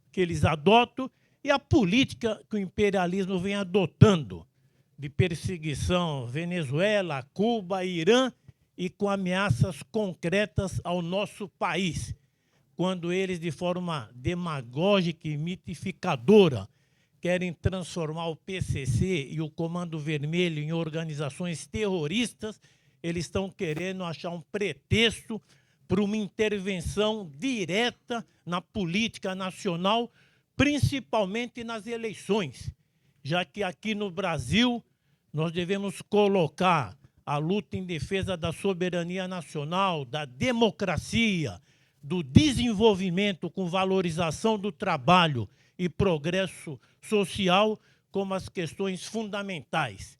que eles adotam e a política que o imperialismo vem adotando de perseguição Venezuela, Cuba, Irã e com ameaças concretas ao nosso país, quando eles, de forma demagógica e mitificadora, querem transformar o PCC e o Comando Vermelho em organizações terroristas, eles estão querendo achar um pretexto para uma intervenção direta na política nacional, principalmente nas eleições, já que aqui no Brasil nós devemos colocar a luta em defesa da soberania nacional, da democracia, do desenvolvimento com valorização do trabalho e progresso social como as questões fundamentais.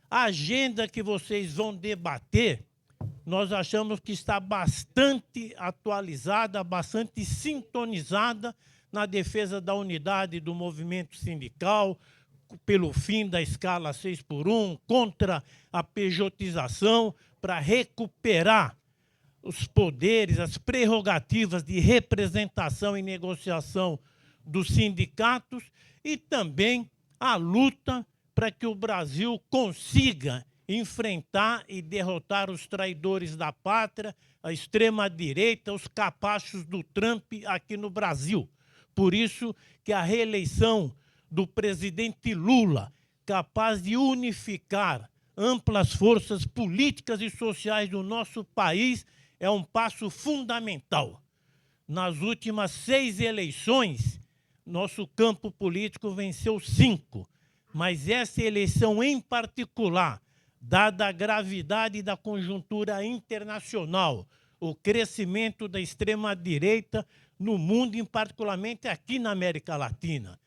A agenda que vocês vão debater, nós achamos que está bastante atualizada, bastante sintonizada na defesa da unidade do movimento sindical, pelo fim da escala 6x1, contra a pejotização, para recuperar os poderes, as prerrogativas de representação e negociação dos sindicatos e também a luta para que o Brasil consiga enfrentar e derrotar os traidores da pátria, a extrema-direita, os capachos do Trump aqui no Brasil. Por isso que a reeleição do presidente Lula, capaz de unificar amplas forças políticas e sociais do nosso país, é um passo fundamental. Nas últimas 6 eleições, nosso campo político venceu 5, mas essa eleição em particular, dada a gravidade da conjuntura internacional, o crescimento da extrema-direita no mundo, em particularmente aqui na América Latina.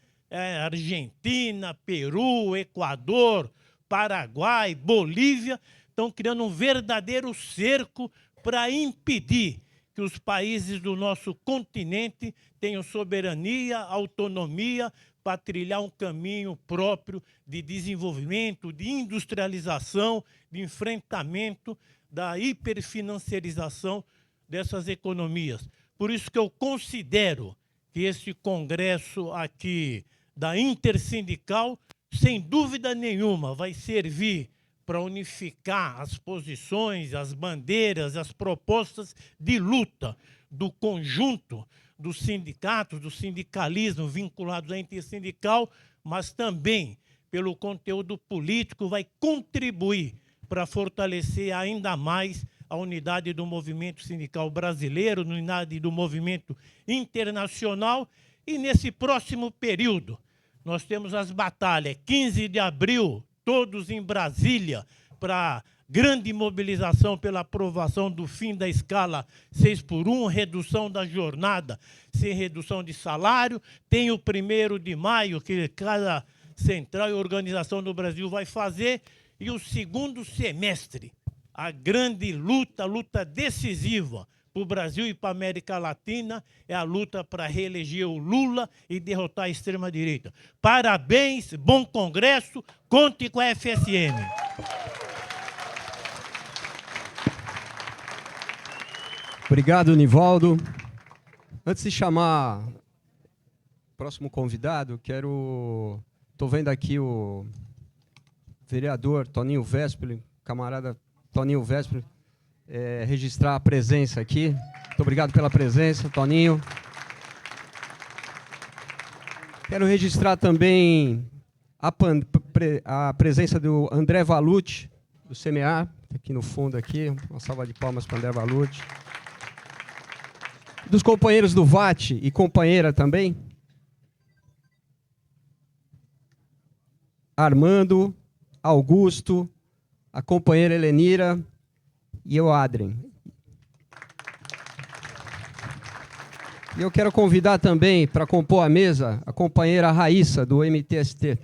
Argentina, Peru, Equador, Paraguai, Bolívia, estão criando um verdadeiro cerco para impedir que os países do nosso continente tenham soberania, autonomia, para trilhar um caminho próprio de desenvolvimento, de industrialização, de enfrentamento da hiperfinanciarização dessas economias. Por isso que eu considero que esse congresso aqui da Intersindical, sem dúvida nenhuma, vai servir para unificar as posições, as bandeiras, as propostas de luta do conjunto dos sindicatos, do sindicalismo vinculados à intersindical, mas também, pelo conteúdo político, vai contribuir para fortalecer ainda mais a unidade do movimento sindical brasileiro, a unidade do movimento internacional. E nesse próximo período, nós temos as batalhas, 15 de abril, todos em Brasília, para grande mobilização pela aprovação do fim da escala 6x1, redução da jornada sem redução de salário. Tem o 1º de maio, que cada central e organização do Brasil vai fazer, e o segundo semestre, a grande luta, a luta decisiva para o Brasil e para a América Latina, é a luta para reeleger o Lula e derrotar a extrema-direita. Parabéns, bom congresso, conte com a FSM. Obrigado, Nivaldo. Antes de chamar o próximo convidado, estou vendo aqui o vereador Toninho Vespoli, camarada Toninho Vespoli, registrar a presença aqui. Muito obrigado pela presença, Toninho. Quero registrar também a presença do André Valucci, do CMA, aqui no fundo, aqui. Uma salva de palmas para o André Valucci. Dos companheiros do VAT e companheira também. Armando, Augusto, a companheira Helenira e o Adrien. E eu quero convidar também para compor a mesa a companheira Raíssa, do MTST.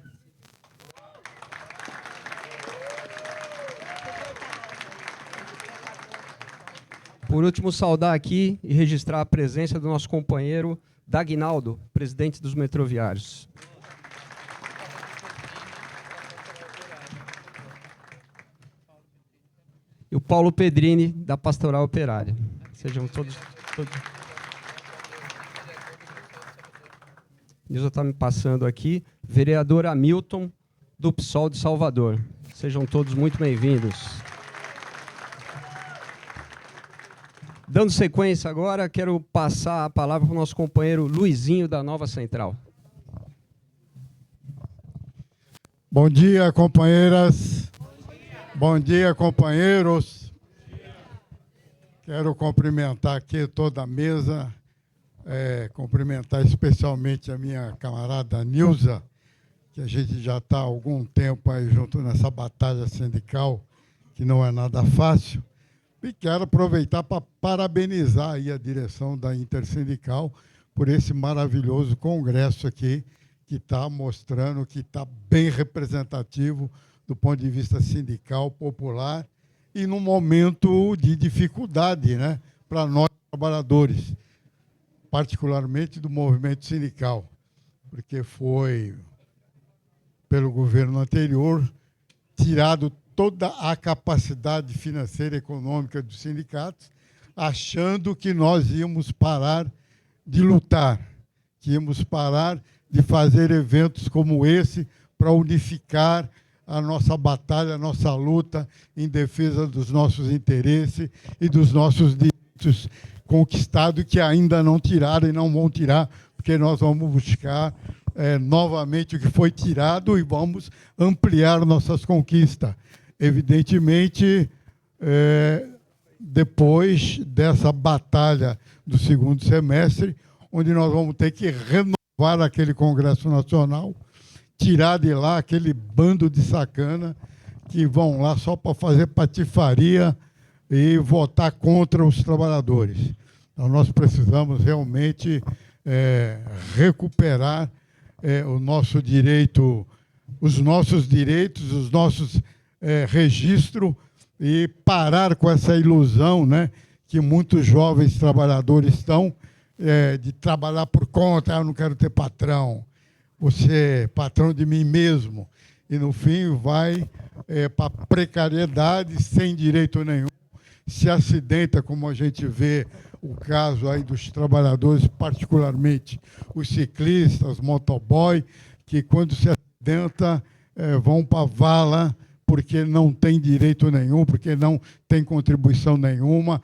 Por último, saudar aqui e registrar a presença do nosso companheiro Dagnaldo, presidente dos metroviários. E o Paulo Pedrini, da Pastoral Operária. Sejam todos... Nilza está me passando aqui. Vereador Hamilton, do PSOL de Salvador. Sejam todos muito bem-vindos. Dando sequência agora, quero passar a palavra para o nosso companheiro Luizinho, da Nova Central. Bom dia, companheiras. Bom dia, companheiros. Quero cumprimentar aqui toda a mesa, cumprimentar especialmente a minha camarada Nilza, que a gente já está há algum tempo aí junto nessa batalha sindical, que não é nada fácil. E quero aproveitar para parabenizar aí a direção da Intersindical por esse maravilhoso congresso aqui, que está mostrando que está bem representativo do ponto de vista sindical, popular, e num momento de dificuldade, né, para nós trabalhadores, particularmente do movimento sindical, porque foi, pelo governo anterior, tirado toda a capacidade financeira e econômica dos sindicatos, achando que nós íamos parar de lutar, que íamos parar de fazer eventos como esse para unificar a nossa batalha, a nossa luta em defesa dos nossos interesses e dos nossos direitos conquistados, que ainda não tiraram e não vão tirar, porque nós vamos buscar novamente o que foi tirado e vamos ampliar nossas conquistas. Evidentemente, depois dessa batalha do segundo semestre, onde nós vamos ter que renovar aquele Congresso Nacional, tirar de lá aquele bando de sacana que vão lá só para fazer patifaria e votar contra os trabalhadores. Então, nós precisamos realmente recuperar o nosso direito, os nossos direitos, os nossos registros e parar com essa ilusão, né, que muitos jovens trabalhadores estão de trabalhar por conta. Eu não quero ter patrão, vou ser patrão de mim mesmo. E, no fim, vai para a precariedade, sem direito nenhum. Se acidenta, como a gente vê o caso aí dos trabalhadores, particularmente os ciclistas, motoboy, que quando se acidenta vão para a vala porque não tem direito nenhum, porque não tem contribuição nenhuma,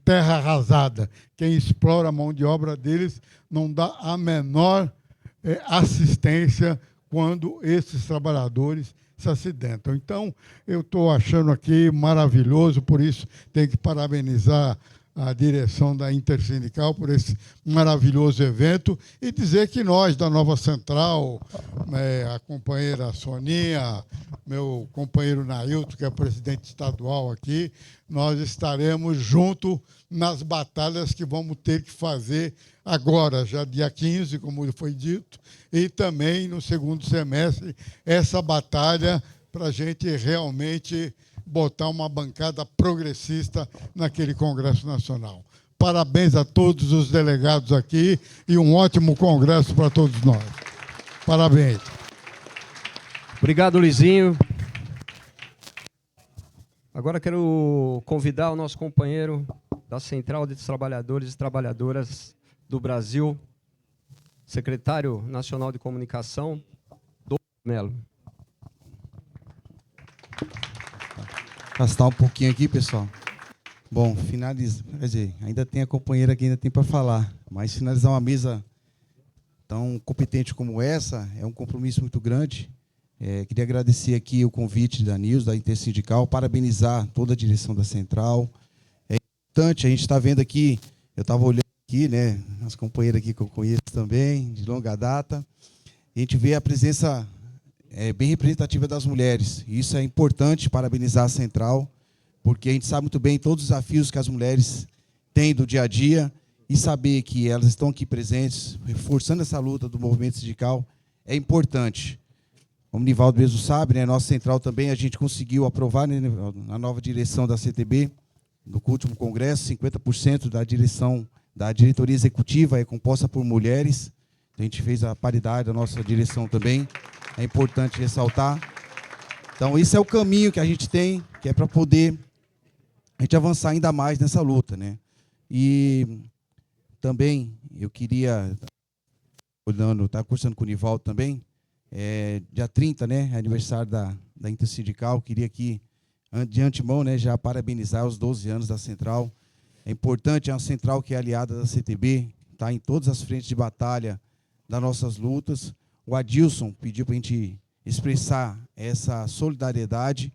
terra arrasada. Quem explora a mão de obra deles não dá a menor assistência quando esses trabalhadores se acidentam. Então, eu estou achando aqui maravilhoso, por isso tenho que parabenizar a direção da Intersindical por esse maravilhoso evento e dizer que nós, da Nova Central, a companheira Soninha, meu companheiro Nailton, que é presidente estadual aqui, nós estaremos juntos nas batalhas que vamos ter que fazer agora, já dia 15, como foi dito, e também no segundo semestre, essa batalha para a gente realmente botar uma bancada progressista naquele Congresso Nacional. Parabéns a todos os delegados aqui e um ótimo congresso para todos nós. Parabéns. Obrigado, Luizinho. Agora quero convidar o nosso companheiro da Central dos Trabalhadores e Trabalhadoras do Brasil, secretário nacional de comunicação, Douglas Melo. Gastar um pouquinho aqui, pessoal. Bom, finaliza. Quer dizer, ainda tem a companheira que ainda tem para falar, mas finalizar uma mesa tão competente como essa é um compromisso muito grande. Queria agradecer aqui o convite da Nils, da Intersindical, parabenizar toda a direção da Central. É importante, a gente está vendo aqui, eu estava olhando aqui, né, as companheiras aqui que eu conheço também, de longa data, a gente vê a presença bem representativa das mulheres. E isso é importante, parabenizar a Central, porque a gente sabe muito bem todos os desafios que as mulheres têm do dia a dia e saber que elas estão aqui presentes, reforçando essa luta do movimento sindical, é importante. Como o Nivaldo mesmo sabe, né, nossa Central também, a gente conseguiu aprovar, né, na nova direção da CTB, no último congresso, 50% da direção, da diretoria executiva é composta por mulheres. A gente fez a paridade da nossa direção também. É importante ressaltar. Então, esse é o caminho que a gente tem, que é para poder a gente avançar ainda mais nessa luta, né? E também eu queria, estava conversando com o Nivaldo também, dia 30, né, aniversário da Intersindical, queria aqui, de antemão, né, já parabenizar os 12 anos da Central. É importante, é uma Central que é aliada da CTB, está em todas as frentes de batalha das nossas lutas. O Adilson pediu para a gente expressar essa solidariedade.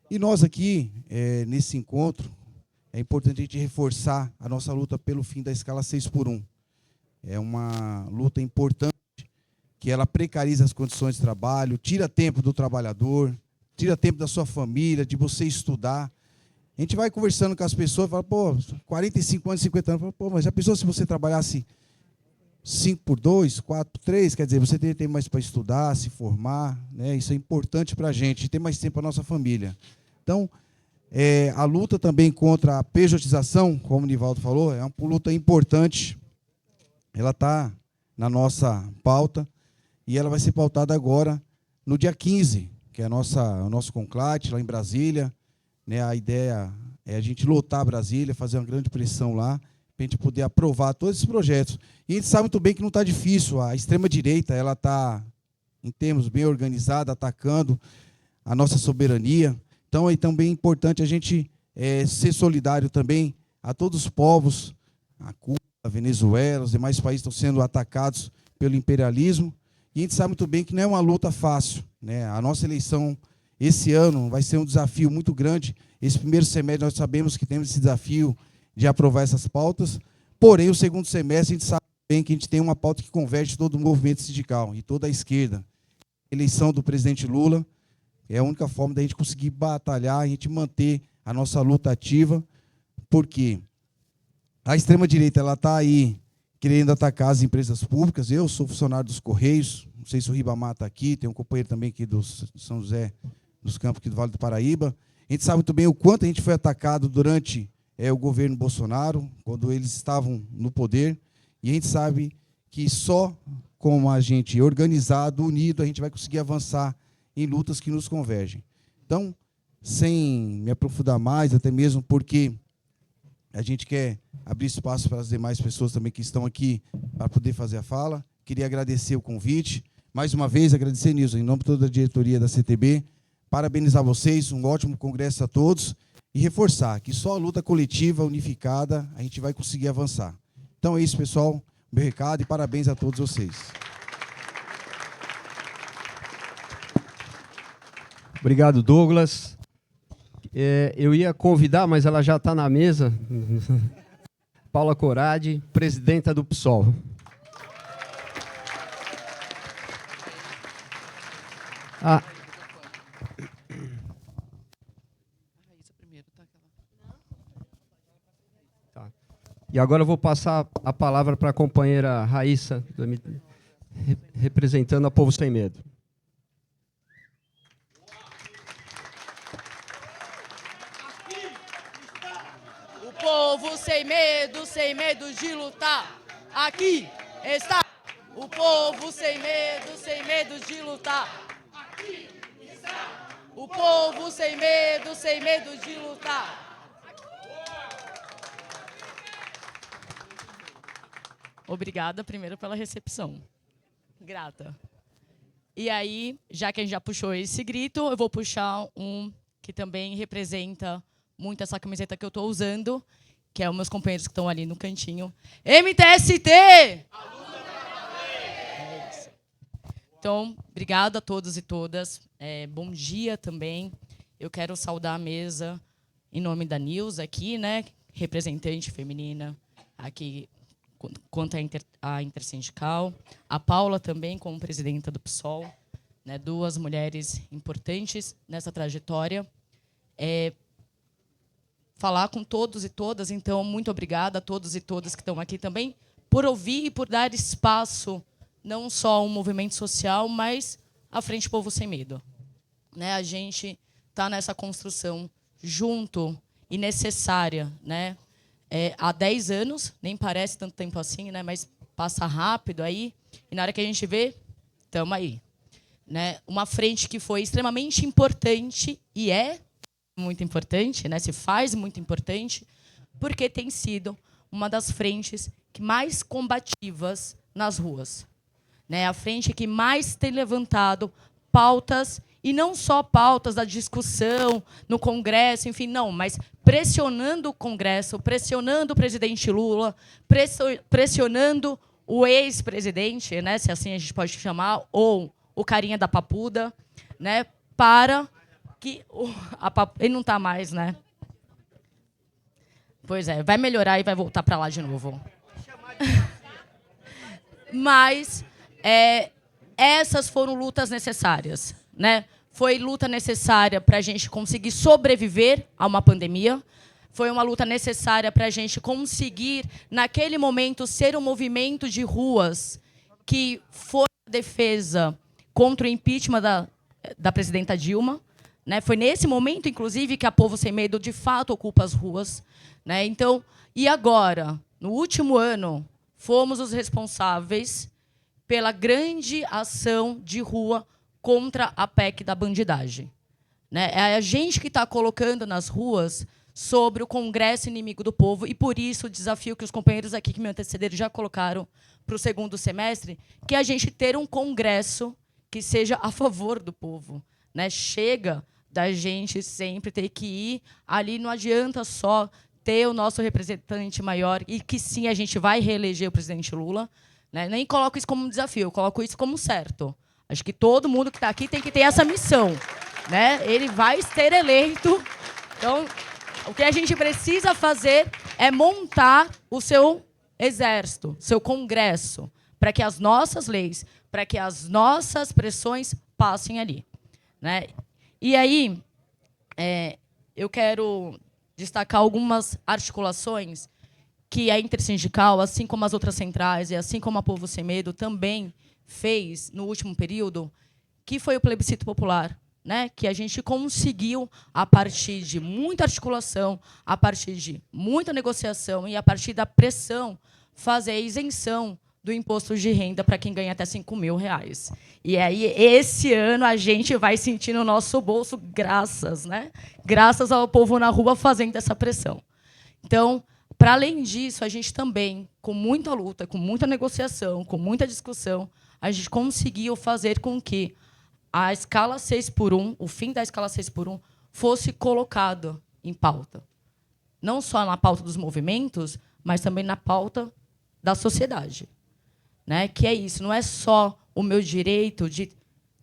E nós aqui, nesse encontro, é importante a gente reforçar a nossa luta pelo fim da escala 6x1. É uma luta importante, que ela precariza as condições de trabalho, tira tempo do trabalhador, tira tempo da sua família, de você estudar. A gente vai conversando com as pessoas, fala, pô, 45 anos, 50 anos, fala, pô, mas já pensou se você trabalhasse 5x2, 4x3, quer dizer, você tem mais para estudar, se formar, né? Isso é importante para a gente, ter mais tempo para a nossa família. Então, a luta também contra a pejotização, como o Nivaldo falou, é uma luta importante, ela está na nossa pauta, e ela vai ser pautada agora, no dia 15, que é o nosso conclave, lá em Brasília, né? A ideia a gente lotar Brasília, fazer uma grande pressão lá, para a gente poder aprovar todos esses projetos. E a gente sabe muito bem que não está difícil. A extrema-direita ela está, em termos bem organizada, atacando a nossa soberania. Então, é também importante a gente ser solidário também a todos os povos, a Cuba, a Venezuela, os demais países estão sendo atacados pelo imperialismo. E a gente sabe muito bem que não é uma luta fácil, né? A nossa eleição esse ano vai ser um desafio muito grande. Esse primeiro semestre nós sabemos que temos esse desafio de aprovar essas pautas, porém, o segundo semestre a gente sabe bem que a gente tem uma pauta que converge todo o movimento sindical e toda a esquerda. A eleição do presidente Lula é a única forma da gente conseguir batalhar, a gente manter a nossa luta ativa, porque a extrema-direita está aí querendo atacar as empresas públicas. Eu sou funcionário dos Correios, não sei se o Ribamar está aqui, tem um companheiro também aqui do São José dos Campos, aqui do Vale do Paraíba. A gente sabe muito bem o quanto a gente foi atacado durante o governo Bolsonaro, quando eles estavam no poder, e a gente sabe que só com a gente organizado, unido, a gente vai conseguir avançar em lutas que nos convergem. Então, sem me aprofundar mais, até mesmo porque a gente quer abrir espaço para as demais pessoas também que estão aqui para poder fazer a fala, queria agradecer o convite, mais uma vez agradecer, Nilson, em nome de toda a diretoria da CTB, parabenizar vocês, um ótimo congresso a todos, e reforçar que só a luta coletiva, unificada, a gente vai conseguir avançar. Então é isso, pessoal, meu recado, e parabéns a todos vocês. Obrigado, Douglas. Eu ia convidar, mas ela já está na mesa. Paula Corade, presidenta do PSOL. Tá. E agora eu vou passar a palavra para a companheira Raíssa, representando a Povo Sem Medo. Povo sem medo de lutar. Aqui está o povo sem medo de lutar. Aqui está o povo sem medo de lutar. Obrigada primeiro pela recepção. Grata. E aí, já que a gente já puxou esse grito, eu vou puxar um que também representa muito essa camiseta que eu estou usando, que é os meus companheiros que estão ali no cantinho. MTST! É isso. Então, obrigada a todos e todas. Bom dia também. Eu quero saudar a mesa em nome da Nilza aqui, né, representante feminina aqui quanto à intersindical. A Paula também como presidenta do PSOL, né, duas mulheres importantes nessa trajetória. Falar com todos e todas, então, muito obrigada a todos e todas que estão aqui também, por ouvir e por dar espaço, não só ao movimento social, mas à Frente Povo Sem Medo. Né? A gente está nessa construção junto e necessária, né? Há 10 anos, nem parece tanto tempo assim, né? Mas passa rápido aí, e na hora que a gente vê, estamos aí. Né? Uma frente que foi extremamente importante, e é muito importante, né? Se faz muito importante, porque tem sido uma das frentes que mais combativas nas ruas. Né? A frente que mais tem levantado pautas, e não só pautas da discussão no Congresso, enfim, não, mas pressionando o Congresso, pressionando o presidente Lula, pressionando o ex-presidente, né? Se assim a gente pode chamar, ou o carinha da papuda, né? Para que ele não está mais, né? Pois é, vai melhorar e vai voltar para lá de novo. Mas essas foram lutas necessárias, né? Foi luta necessária para a gente conseguir sobreviver a uma pandemia. Foi uma luta necessária para a gente conseguir, naquele momento, ser um movimento de ruas que foi a defesa contra o impeachment da presidenta Dilma. Né? Foi nesse momento, inclusive, que a Povo Sem Medo, de fato, ocupa as ruas. Né? Então, e agora, no último ano, fomos os responsáveis pela grande ação de rua contra a PEC da bandidagem. Né? É a gente que está colocando nas ruas sobre o Congresso Inimigo do Povo, e por isso o desafio que os companheiros aqui que me antecederam já colocaram para o segundo semestre, que é a gente ter um congresso que seja a favor do povo, né? Chega da gente sempre ter que ir ali, não adianta só ter o nosso representante maior, e que sim, a gente vai reeleger o presidente Lula, né? Nem coloco isso como um desafio, eu coloco isso como certo. Acho que todo mundo que está aqui tem que ter essa missão, né? Ele vai ser eleito. Então, o que a gente precisa fazer é montar o seu exército, seu congresso, para que as nossas leis, para que as nossas pressões passem ali, né? E aí, eu quero destacar algumas articulações que a Intersindical, assim como as outras centrais e assim como a Povo Sem Medo, também fez no último período, que foi o plebiscito popular, né? Que a gente conseguiu, a partir de muita articulação, a partir de muita negociação e a partir da pressão, fazer a isenção do imposto de renda para quem ganha até R$5.000. E aí, esse ano, a gente vai sentir no nosso bolso graças, né? Graças ao povo na rua fazendo essa pressão. Então, para além disso, a gente também, com muita luta, com muita negociação, com muita discussão, a gente conseguiu fazer com que a escala 6x1, o fim da escala 6x1, fosse colocado em pauta. Não só na pauta dos movimentos, mas também na pauta da sociedade. Né? Que é isso, não é só o meu direito de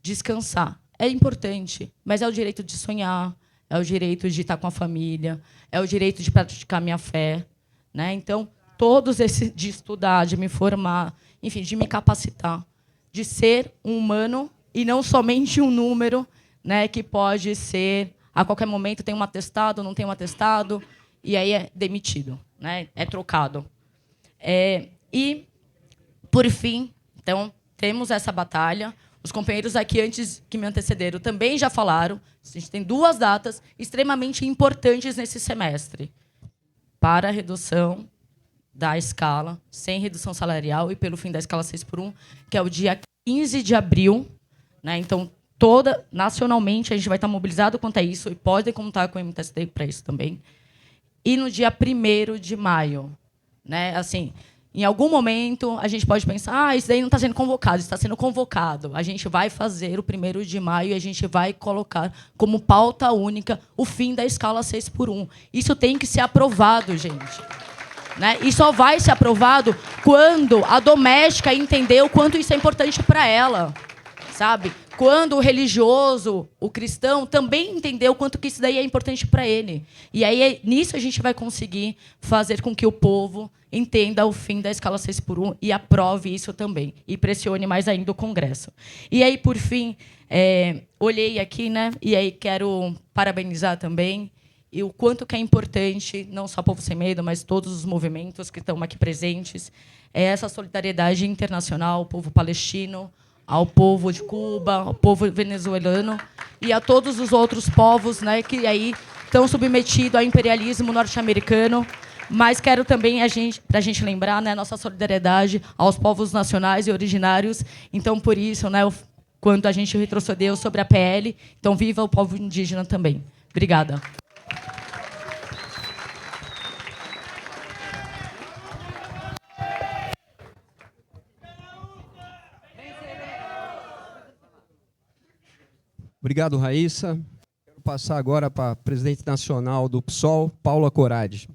descansar. É importante, mas é o direito de sonhar, é o direito de estar com a família, é o direito de praticar minha fé. Né? Então, todos esses de estudar, de me formar, enfim, de me capacitar, de ser um humano e não somente um número, né, que pode ser, a qualquer momento, tem um atestado, não tem um atestado, e aí é demitido, né, é trocado. E, por fim, então, temos essa batalha. Os companheiros aqui, antes que me antecederam, também já falaram. A gente tem 2 datas extremamente importantes nesse semestre para a redução da escala, sem redução salarial, e pelo fim da escala 6x1, que é o dia 15 de abril. Né? Então, nacionalmente, a gente vai estar mobilizado quanto a isso, e pode contar com o MTST para isso também. E no dia 1º de maio. Né? Assim, em algum momento, a gente pode pensar, isso daí não está sendo convocado, está sendo convocado. A gente vai fazer o 1º de maio e a gente vai colocar como pauta única o fim da escala 6x1. Isso tem que ser aprovado, gente. Né? E só vai ser aprovado quando a doméstica entender o quanto isso é importante para ela. Sabe? Quando o religioso, o cristão, também entender o quanto que isso daí é importante para ele. E aí, nisso, a gente vai conseguir fazer com que o povo entenda o fim da escala 6x1 e aprove isso também. E pressione mais ainda o Congresso. E aí, por fim, olhei aqui, né? E aí quero parabenizar também e o quanto que é importante, não só o Povo Sem Medo, mas todos os movimentos que estão aqui presentes, essa solidariedade internacional, o povo palestino, ao povo de Cuba, ao povo venezuelano e a todos os outros povos, né, que aí estão submetidos ao imperialismo norte-americano. Mas quero também, para a gente lembrar, né, nossa solidariedade aos povos nacionais e originários. Então, por isso, né, quando a gente retrocedeu sobre a PL, então viva o povo indígena também. Obrigada. Obrigado, Raíssa. Quero passar agora para a presidente nacional do PSOL, Paula Corade.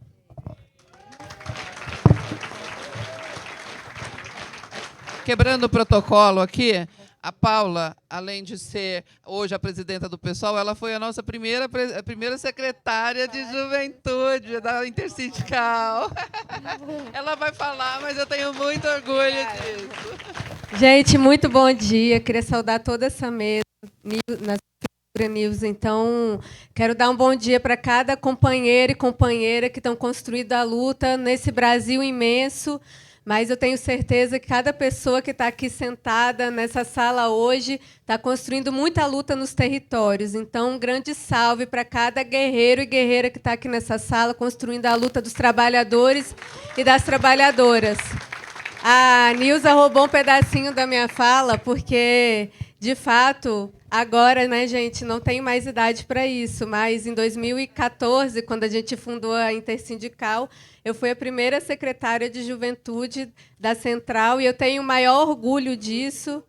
Quebrando o protocolo aqui, a Paula, além de ser hoje a presidenta do PSOL, ela foi a nossa primeira secretária de juventude da Intersindical. Ela vai falar, mas eu tenho muito orgulho disso. Gente, muito bom dia. Queria saudar toda essa mesa na Cultura News. Então, quero dar um bom dia para cada companheiro e companheira que estão construindo a luta nesse Brasil imenso. Mas eu tenho certeza que cada pessoa que está aqui sentada nessa sala hoje está construindo muita luta nos territórios. Então, um grande salve para cada guerreiro e guerreira que está aqui nessa sala, construindo a luta dos trabalhadores e das trabalhadoras. A Nilza roubou um pedacinho da minha fala, porque, de fato, Agora, né, gente, não tenho mais idade para isso, mas em 2014, quando a gente fundou a Intersindical, eu fui a primeira secretária de juventude da Central e eu tenho o maior orgulho disso.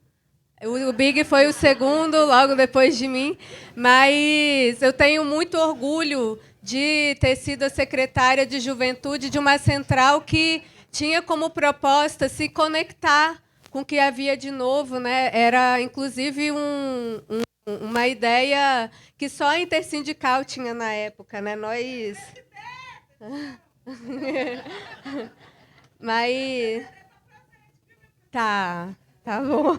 O Big foi o segundo, logo depois de mim, mas eu tenho muito orgulho de ter sido a secretária de juventude de uma central que tinha como proposta se conectar com o que havia de novo, né? Era, inclusive, uma ideia que só a Intersindical tinha na época, né? Nós... Mas... Tá bom.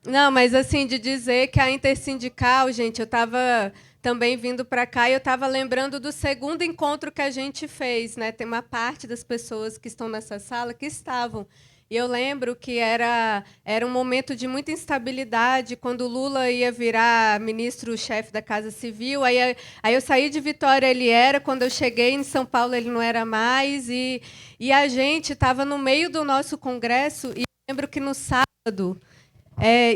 Não, mas assim, de dizer que a Intersindical, gente, eu estava também vindo para cá e eu estava lembrando do segundo encontro que a gente fez, né? Tem uma parte das pessoas que estão nessa sala que estavam. E eu lembro que era um momento de muita instabilidade, quando o Lula ia virar ministro-chefe da Casa Civil. Aí eu saí de Vitória, ele era, quando eu cheguei em São Paulo, ele não era mais. E a gente estava no meio do nosso congresso, e eu lembro que no sábado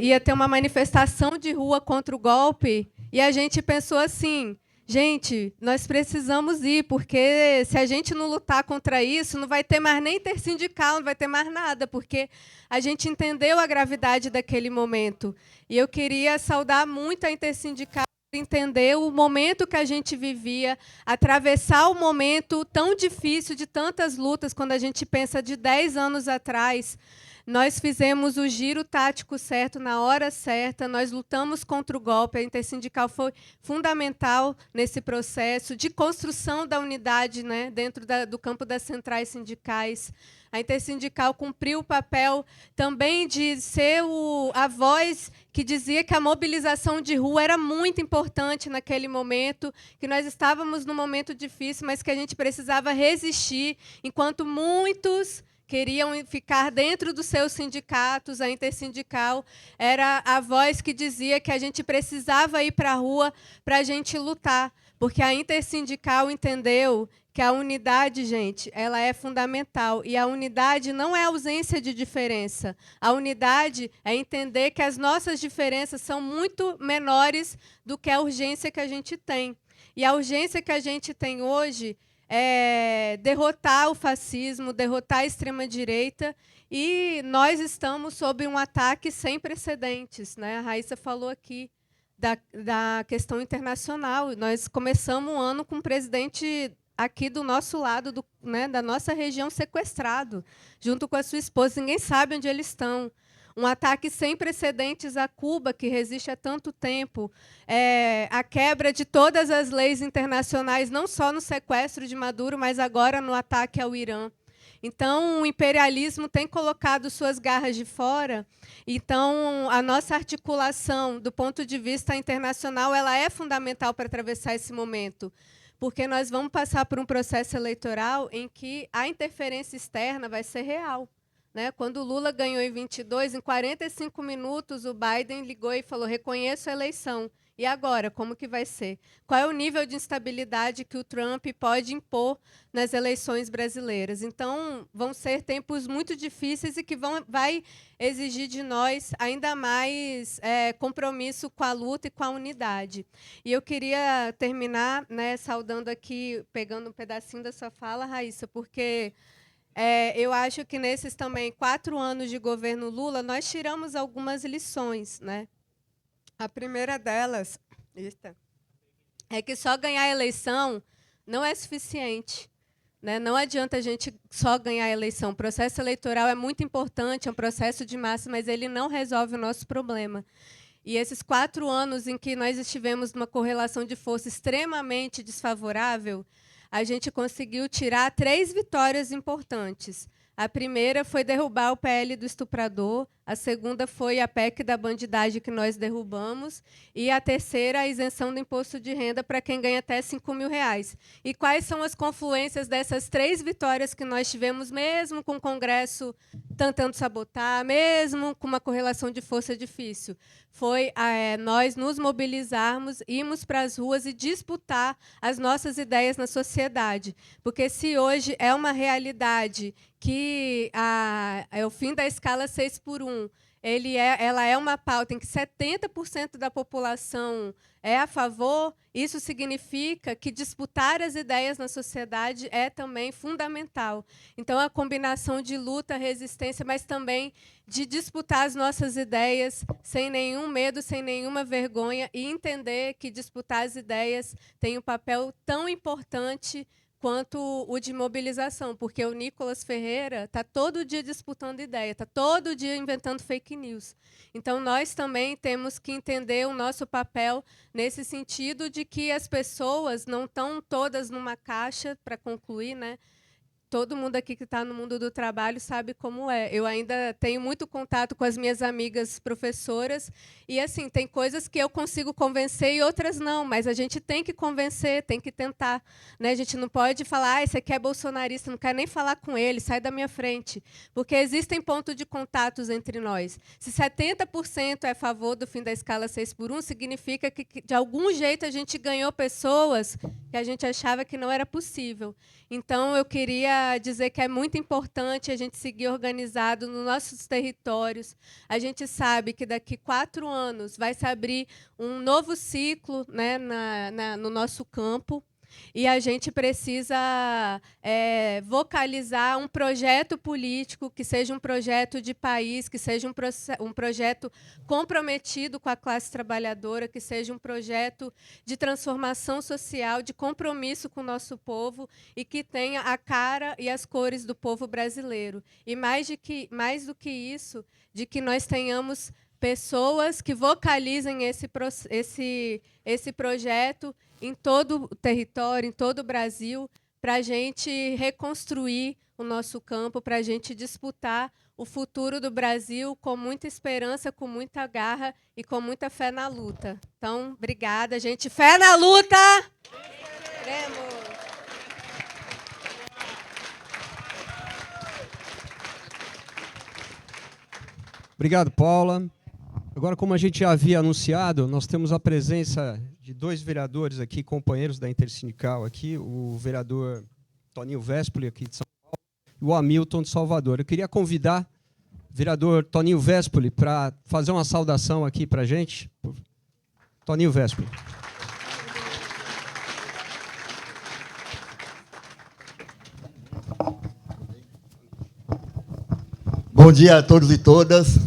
ia ter uma manifestação de rua contra o golpe, e a gente pensou assim... Gente, nós precisamos ir, porque se a gente não lutar contra isso, não vai ter mais nem intersindical, não vai ter mais nada, porque a gente entendeu a gravidade daquele momento. E eu queria saudar muito a Intersindical por entender o momento que a gente vivia, atravessar o momento tão difícil de tantas lutas, quando a gente pensa de 10 anos atrás. Nós fizemos o giro tático certo, na hora certa, nós lutamos contra o golpe, a Intersindical foi fundamental nesse processo de construção da unidade, né, dentro do campo das centrais sindicais. A Intersindical cumpriu o papel também de ser a voz que dizia que a mobilização de rua era muito importante naquele momento, que nós estávamos num momento difícil, mas que a gente precisava resistir, enquanto muitos queriam ficar dentro dos seus sindicatos. A Intersindical era a voz que dizia que a gente precisava ir para a rua para a gente lutar, porque a Intersindical entendeu que a unidade, gente, ela é fundamental. E a unidade não é ausência de diferença. A unidade é entender que as nossas diferenças são muito menores do que a urgência que a gente tem. E a urgência que a gente tem hoje é derrotar o fascismo, derrotar a extrema-direita, e nós estamos sob um ataque sem precedentes, né? A Raíssa falou aqui da questão internacional. Nós começamos o ano com um presidente aqui do nosso lado, né, da nossa região, sequestrado, junto com a sua esposa. Ninguém sabe onde eles estão. Um ataque sem precedentes a Cuba, que resiste há tanto tempo, a quebra de todas as leis internacionais, não só no sequestro de Maduro, mas agora no ataque ao Irã. Então, o imperialismo tem colocado suas garras de fora. Então, a nossa articulação, do ponto de vista internacional, ela é fundamental para atravessar esse momento, porque nós vamos passar por um processo eleitoral em que a interferência externa vai ser real. Né? Quando o Lula ganhou em 22, em 45 minutos, o Biden ligou e falou: reconheço a eleição. E agora, como que vai ser? Qual é o nível de instabilidade que o Trump pode impor nas eleições brasileiras? Então, vão ser tempos muito difíceis e que vai exigir de nós ainda mais compromisso com a luta e com a unidade. E eu queria terminar, né, saudando aqui, pegando um pedacinho da sua fala, Raíssa, porque... eu acho que nesses também 4 anos de governo Lula, nós tiramos algumas lições, né? A primeira delas é que só ganhar a eleição não é suficiente, né? Não adianta a gente só ganhar a eleição. O processo eleitoral é muito importante, é um processo de massa, mas ele não resolve o nosso problema. E esses 4 anos em que nós estivemos numa correlação de força extremamente desfavorável, a gente conseguiu tirar 3 vitórias importantes. A primeira foi derrubar o PL do estuprador, a segunda foi a PEC da bandidagem que nós derrubamos, e a terceira, a isenção do imposto de renda para quem ganha até R$5.000. E quais são as confluências dessas 3 vitórias que nós tivemos, mesmo com o Congresso tentando sabotar, mesmo com uma correlação de força difícil? Foi nós nos mobilizarmos, irmos para as ruas e disputar as nossas ideias na sociedade. Porque se hoje é uma realidade que é o fim da escala 6x1, ela é uma pauta em que 70% da população é a favor, isso significa que disputar as ideias na sociedade é também fundamental. Então, a combinação de luta, resistência, mas também de disputar as nossas ideias sem nenhum medo, sem nenhuma vergonha, e entender que disputar as ideias tem um papel tão importante quanto o de mobilização, porque o Nicolas Ferreira está todo dia disputando ideia, está todo dia inventando fake news. Então, nós também temos que entender o nosso papel nesse sentido de que as pessoas não estão todas numa caixa, para concluir, né? Todo mundo aqui que está no mundo do trabalho sabe como é. Eu ainda tenho muito contato com as minhas amigas professoras e, assim, tem coisas que eu consigo convencer e outras não, mas a gente tem que convencer, tem que tentar, né? A gente não pode falar, esse aqui é bolsonarista, não quero nem falar com ele, sai da minha frente, porque existem pontos de contatos entre nós. Se 70% é a favor do fim da escala 6x1, significa que, de algum jeito, a gente ganhou pessoas que a gente achava que não era possível. Então, eu queria dizer que é muito importante a gente seguir organizado nos nossos territórios. A gente sabe que daqui 4 anos vai se abrir um novo ciclo, né, no nosso campo. E a gente precisa vocalizar um projeto político que seja um projeto de país, que seja um projeto comprometido com a classe trabalhadora, que seja um projeto de transformação social, de compromisso com o nosso povo e que tenha a cara e as cores do povo brasileiro. E mais do que isso, de que nós tenhamos pessoas que vocalizem esse projeto em todo o território, em todo o Brasil, para a gente reconstruir o nosso campo, para a gente disputar o futuro do Brasil com muita esperança, com muita garra e com muita fé na luta. Então, obrigada, gente. Fé na luta! Queremos! Obrigado, Paula. Agora, como a gente já havia anunciado, nós temos a presença de 2 vereadores aqui, companheiros da Intersindical aqui, o vereador Toninho Vespoli, aqui de São Paulo, e o Hamilton de Salvador. Eu queria convidar o vereador Toninho Vespoli para fazer uma saudação aqui para a gente. Toninho Vespoli. Bom dia a todos e todas.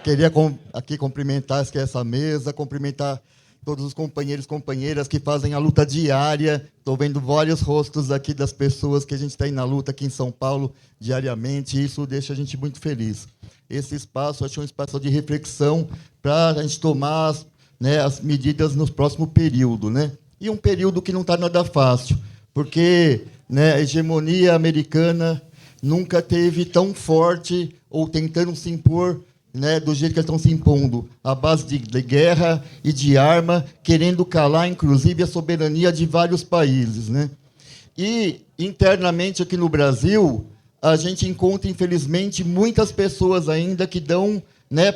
Queria aqui cumprimentar essa mesa, cumprimentar todos os companheiros e companheiras que fazem a luta diária. Estou vendo vários rostos aqui das pessoas que a gente tem na luta aqui em São Paulo diariamente, e isso deixa a gente muito feliz. Esse espaço, acho um espaço de reflexão para a gente tomar as medidas no próximo período. Né? E um período que não está nada fácil, porque a hegemonia americana nunca teve tão forte ou tentando se impor do jeito que eles estão se impondo, à base de guerra e de arma, querendo calar, inclusive, a soberania de vários países. Né? E, internamente, aqui no Brasil, a gente encontra, infelizmente, muitas pessoas ainda que dão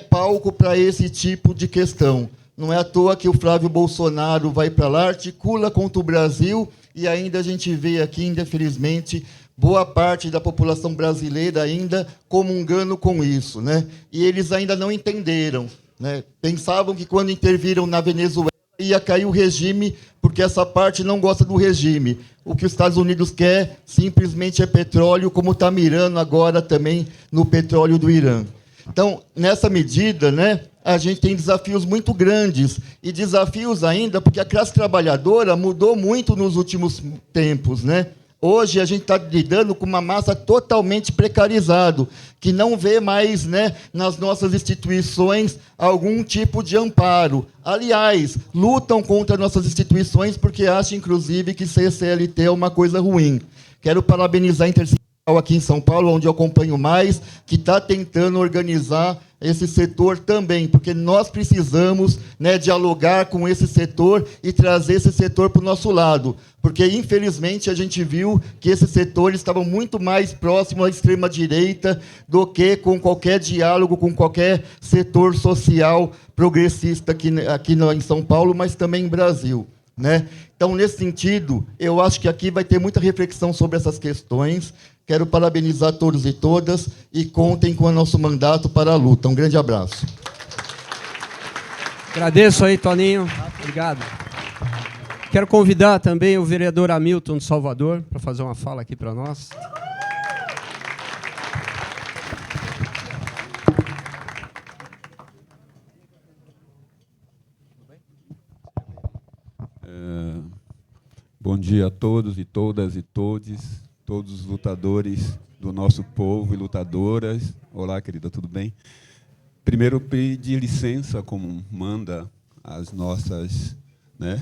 palco para esse tipo de questão. Não é à toa que o Flávio Bolsonaro vai para lá, articula contra o Brasil, e ainda a gente vê aqui, infelizmente, boa parte da população brasileira ainda comungando com isso. Né? E eles ainda não entenderam. Né? Pensavam que, quando interviram na Venezuela, ia cair o regime, porque essa parte não gosta do regime. O que os Estados Unidos quer, simplesmente, é petróleo, como está mirando agora também no petróleo do Irã. Então, nessa medida, a gente tem desafios muito grandes, e desafios ainda porque a classe trabalhadora mudou muito nos últimos tempos. Hoje, a gente está lidando com uma massa totalmente precarizada, que não vê mais nas nossas instituições algum tipo de amparo. Aliás, lutam contra nossas instituições porque acham, inclusive, que ser CLT é uma coisa ruim. Quero parabenizar a Intersindical aqui em São Paulo, onde eu acompanho mais, que está tentando organizar esse setor também, porque nós precisamos dialogar com esse setor e trazer esse setor para o nosso lado, porque, infelizmente, a gente viu que esses setores estavam muito mais próximos à extrema-direita do que com qualquer diálogo com qualquer setor social progressista aqui em São Paulo, mas também em Brasil. Então, nesse sentido, eu acho que aqui vai ter muita reflexão sobre essas questões. Quero parabenizar todos e todas e contem com o nosso mandato para a luta. Um grande abraço. Agradeço aí, Toninho. Obrigado. Quero convidar também o vereador Hamilton de Salvador para fazer uma fala aqui para nós. Bom dia a todos e todas e todes, todos os lutadores do nosso povo e lutadoras. Olá, querida, tudo bem? Primeiro, pedir licença, como manda as nossas, né,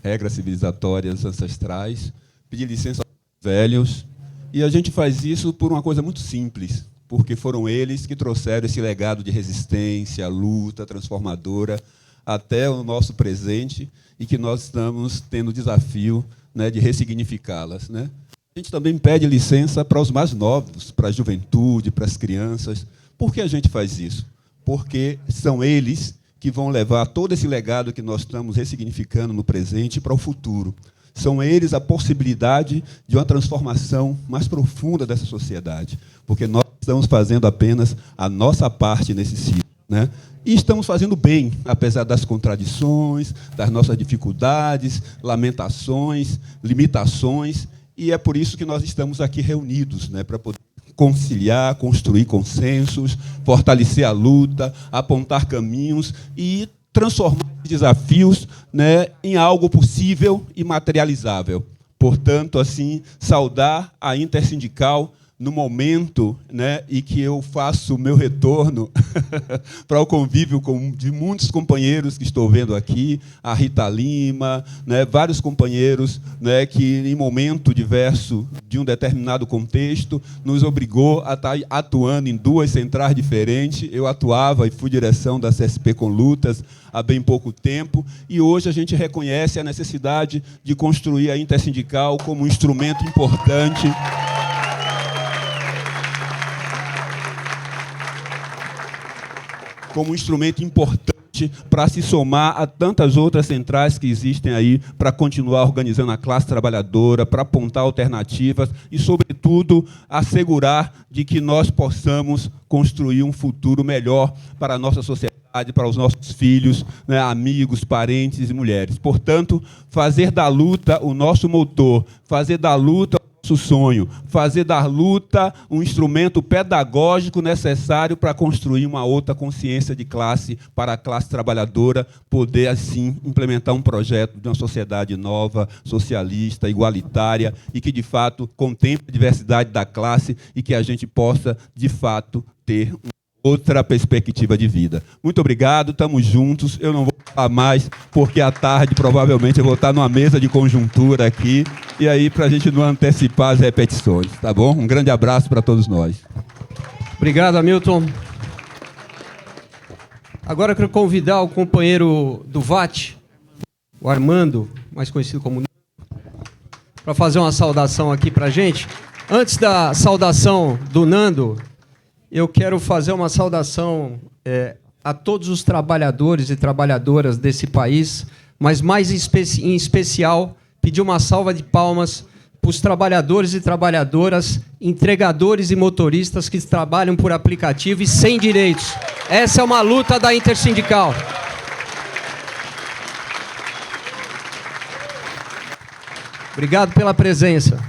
regras civilizatórias ancestrais, pedir licença aos velhos, e a gente faz isso por uma coisa muito simples, porque foram eles que trouxeram esse legado de resistência, luta transformadora até o nosso presente, e que nós estamos tendo o desafio, né, de ressignificá-las, né? A gente também pede licença para os mais novos, para a juventude, para as crianças. Por que a gente faz isso? Porque são eles que vão levar todo esse legado que nós estamos ressignificando no presente para o futuro. São eles a possibilidade de uma transformação mais profunda dessa sociedade, porque nós estamos fazendo apenas a nossa parte nesse ciclo, né? E estamos fazendo bem, apesar das contradições, das nossas dificuldades, lamentações, limitações, e é por isso que nós estamos aqui reunidos, né, para poder conciliar, construir consensos, fortalecer a luta, apontar caminhos e transformar desafios, né, em algo possível e materializável. Portanto, assim, saudar a Intersindical no momento, né, em que eu faço o meu retorno para o convívio de muitos companheiros que estou vendo aqui, a Rita Lima, né, vários companheiros, né, que, em momento diverso de um determinado contexto, nos obrigou a estar atuando em duas centrais diferentes. Eu atuava e fui direção da CSP com Lutas há bem pouco tempo, e hoje a gente reconhece a necessidade de construir a Intersindical como um instrumento importante para se somar a tantas outras centrais que existem aí, para continuar organizando a classe trabalhadora, para apontar alternativas e, sobretudo, assegurar de que nós possamos construir um futuro melhor para a nossa sociedade, para os nossos filhos, né, amigos, parentes e mulheres. Portanto, fazer da luta o nosso motor, fazer da luta nosso sonho, fazer da luta um instrumento pedagógico necessário para construir uma outra consciência de classe para a classe trabalhadora, poder, assim, implementar um projeto de uma sociedade nova, socialista, igualitária, e que, de fato, contemple a diversidade da classe e que a gente possa, de fato, ter outra perspectiva de vida. Muito obrigado, estamos juntos. Eu não vou falar mais, porque à tarde provavelmente eu vou estar numa mesa de conjuntura aqui, e aí para a gente não antecipar as repetições, tá bom? Um grande abraço para todos nós. Obrigado, Hamilton. Agora eu quero convidar o companheiro do VAT, o Armando, mais conhecido como Nando, para fazer uma saudação aqui para a gente. Antes da saudação do Nando, eu quero fazer uma saudação a todos os trabalhadores e trabalhadoras desse país, mas mais em especial pedir uma salva de palmas para os trabalhadores e trabalhadoras, entregadores e motoristas que trabalham por aplicativo e sem direitos. Essa é uma luta da Intersindical. Obrigado pela presença.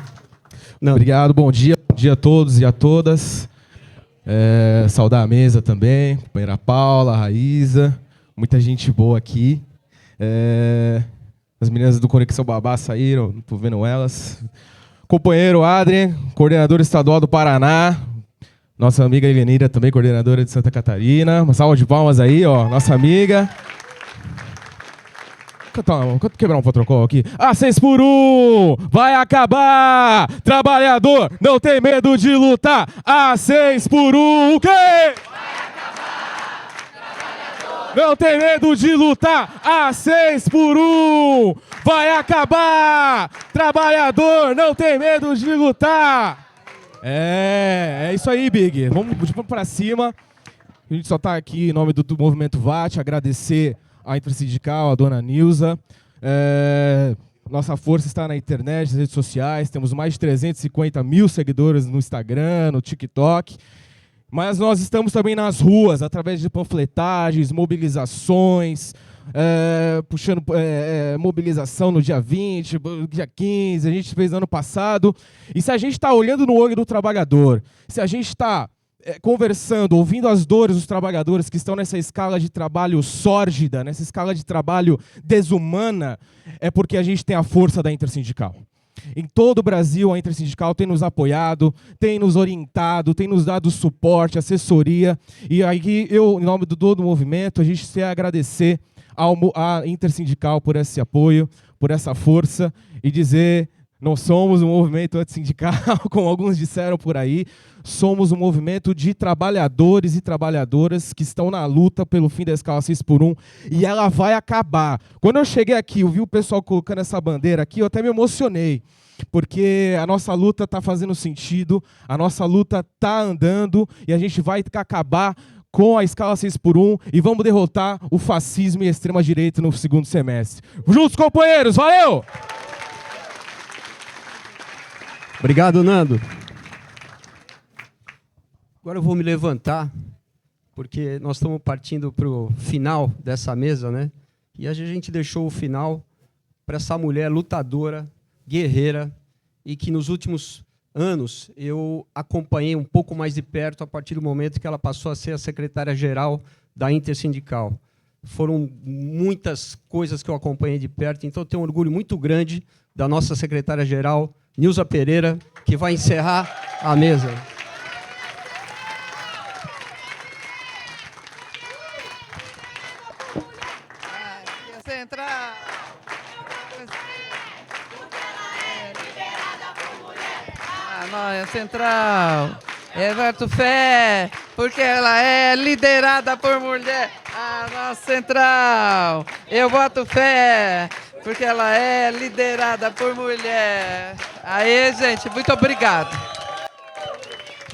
Obrigado, bom dia a todos e a todas. Saudar a mesa também, companheira Paula, Raíza, muita gente boa aqui. As meninas do Conexão Babá saíram, não estou vendo elas. Companheiro Adrien, coordenador estadual do Paraná. Nossa amiga Elenira também, coordenadora de Santa Catarina. Uma salva de palmas aí, ó, nossa amiga. Quebrar um protocolo aqui. A 6 por 1 vai acabar. Trabalhador não tem medo de lutar. A 6 por 1 o quê? Vai acabar. Trabalhador não tem medo de lutar. A 6 por 1 vai acabar. Trabalhador não tem medo de lutar. É isso aí, Big. Vamos pra cima. A gente só tá aqui em nome do Movimento VAT, agradecer a Intersindical, a dona Nilza. Nossa força está na internet, nas redes sociais. Temos mais de 350 mil seguidores no Instagram, no TikTok. Mas nós estamos também nas ruas, através de panfletagens, mobilizações, puxando mobilização no dia 20, dia 15, a gente fez ano passado. E se a gente está olhando no olho do trabalhador, se a gente está conversando, ouvindo as dores dos trabalhadores que estão nessa escala de trabalho sórdida, nessa escala de trabalho desumana, é porque a gente tem a força da Intersindical. Em todo o Brasil, a Intersindical tem nos apoiado, tem nos orientado, tem nos dado suporte, assessoria. E aí, eu, em nome do todo o movimento, a gente quer agradecer à Intersindical por esse apoio, por essa força, e dizer: não somos um movimento antissindical, como alguns disseram por aí, somos um movimento de trabalhadores e trabalhadoras que estão na luta pelo fim da escala 6x1, e ela vai acabar. Quando eu cheguei aqui, eu vi o pessoal colocando essa bandeira aqui, eu até me emocionei, porque a nossa luta está fazendo sentido, a nossa luta está andando, e a gente vai acabar com a escala 6x1 e vamos derrotar o fascismo e a extrema-direita no segundo semestre. Juntos, companheiros, valeu! Obrigado, Nando. Agora eu vou me levantar, porque nós estamos partindo para o final dessa mesa, né? E a gente deixou o final para essa mulher lutadora, guerreira, e que nos últimos anos eu acompanhei um pouco mais de perto a partir do momento que ela passou a ser a secretária-geral da Intersindical. Foram muitas coisas que eu acompanhei de perto, então eu tenho um orgulho muito grande da nossa secretária-geral, Nilza Pereira, que vai encerrar a mesa. Central. Nossa Central. Everto Fé, porque ela é liderada por mulher. A nossa Central. Eu boto fé, porque ela é liderada por mulher. Aí, gente, muito obrigado.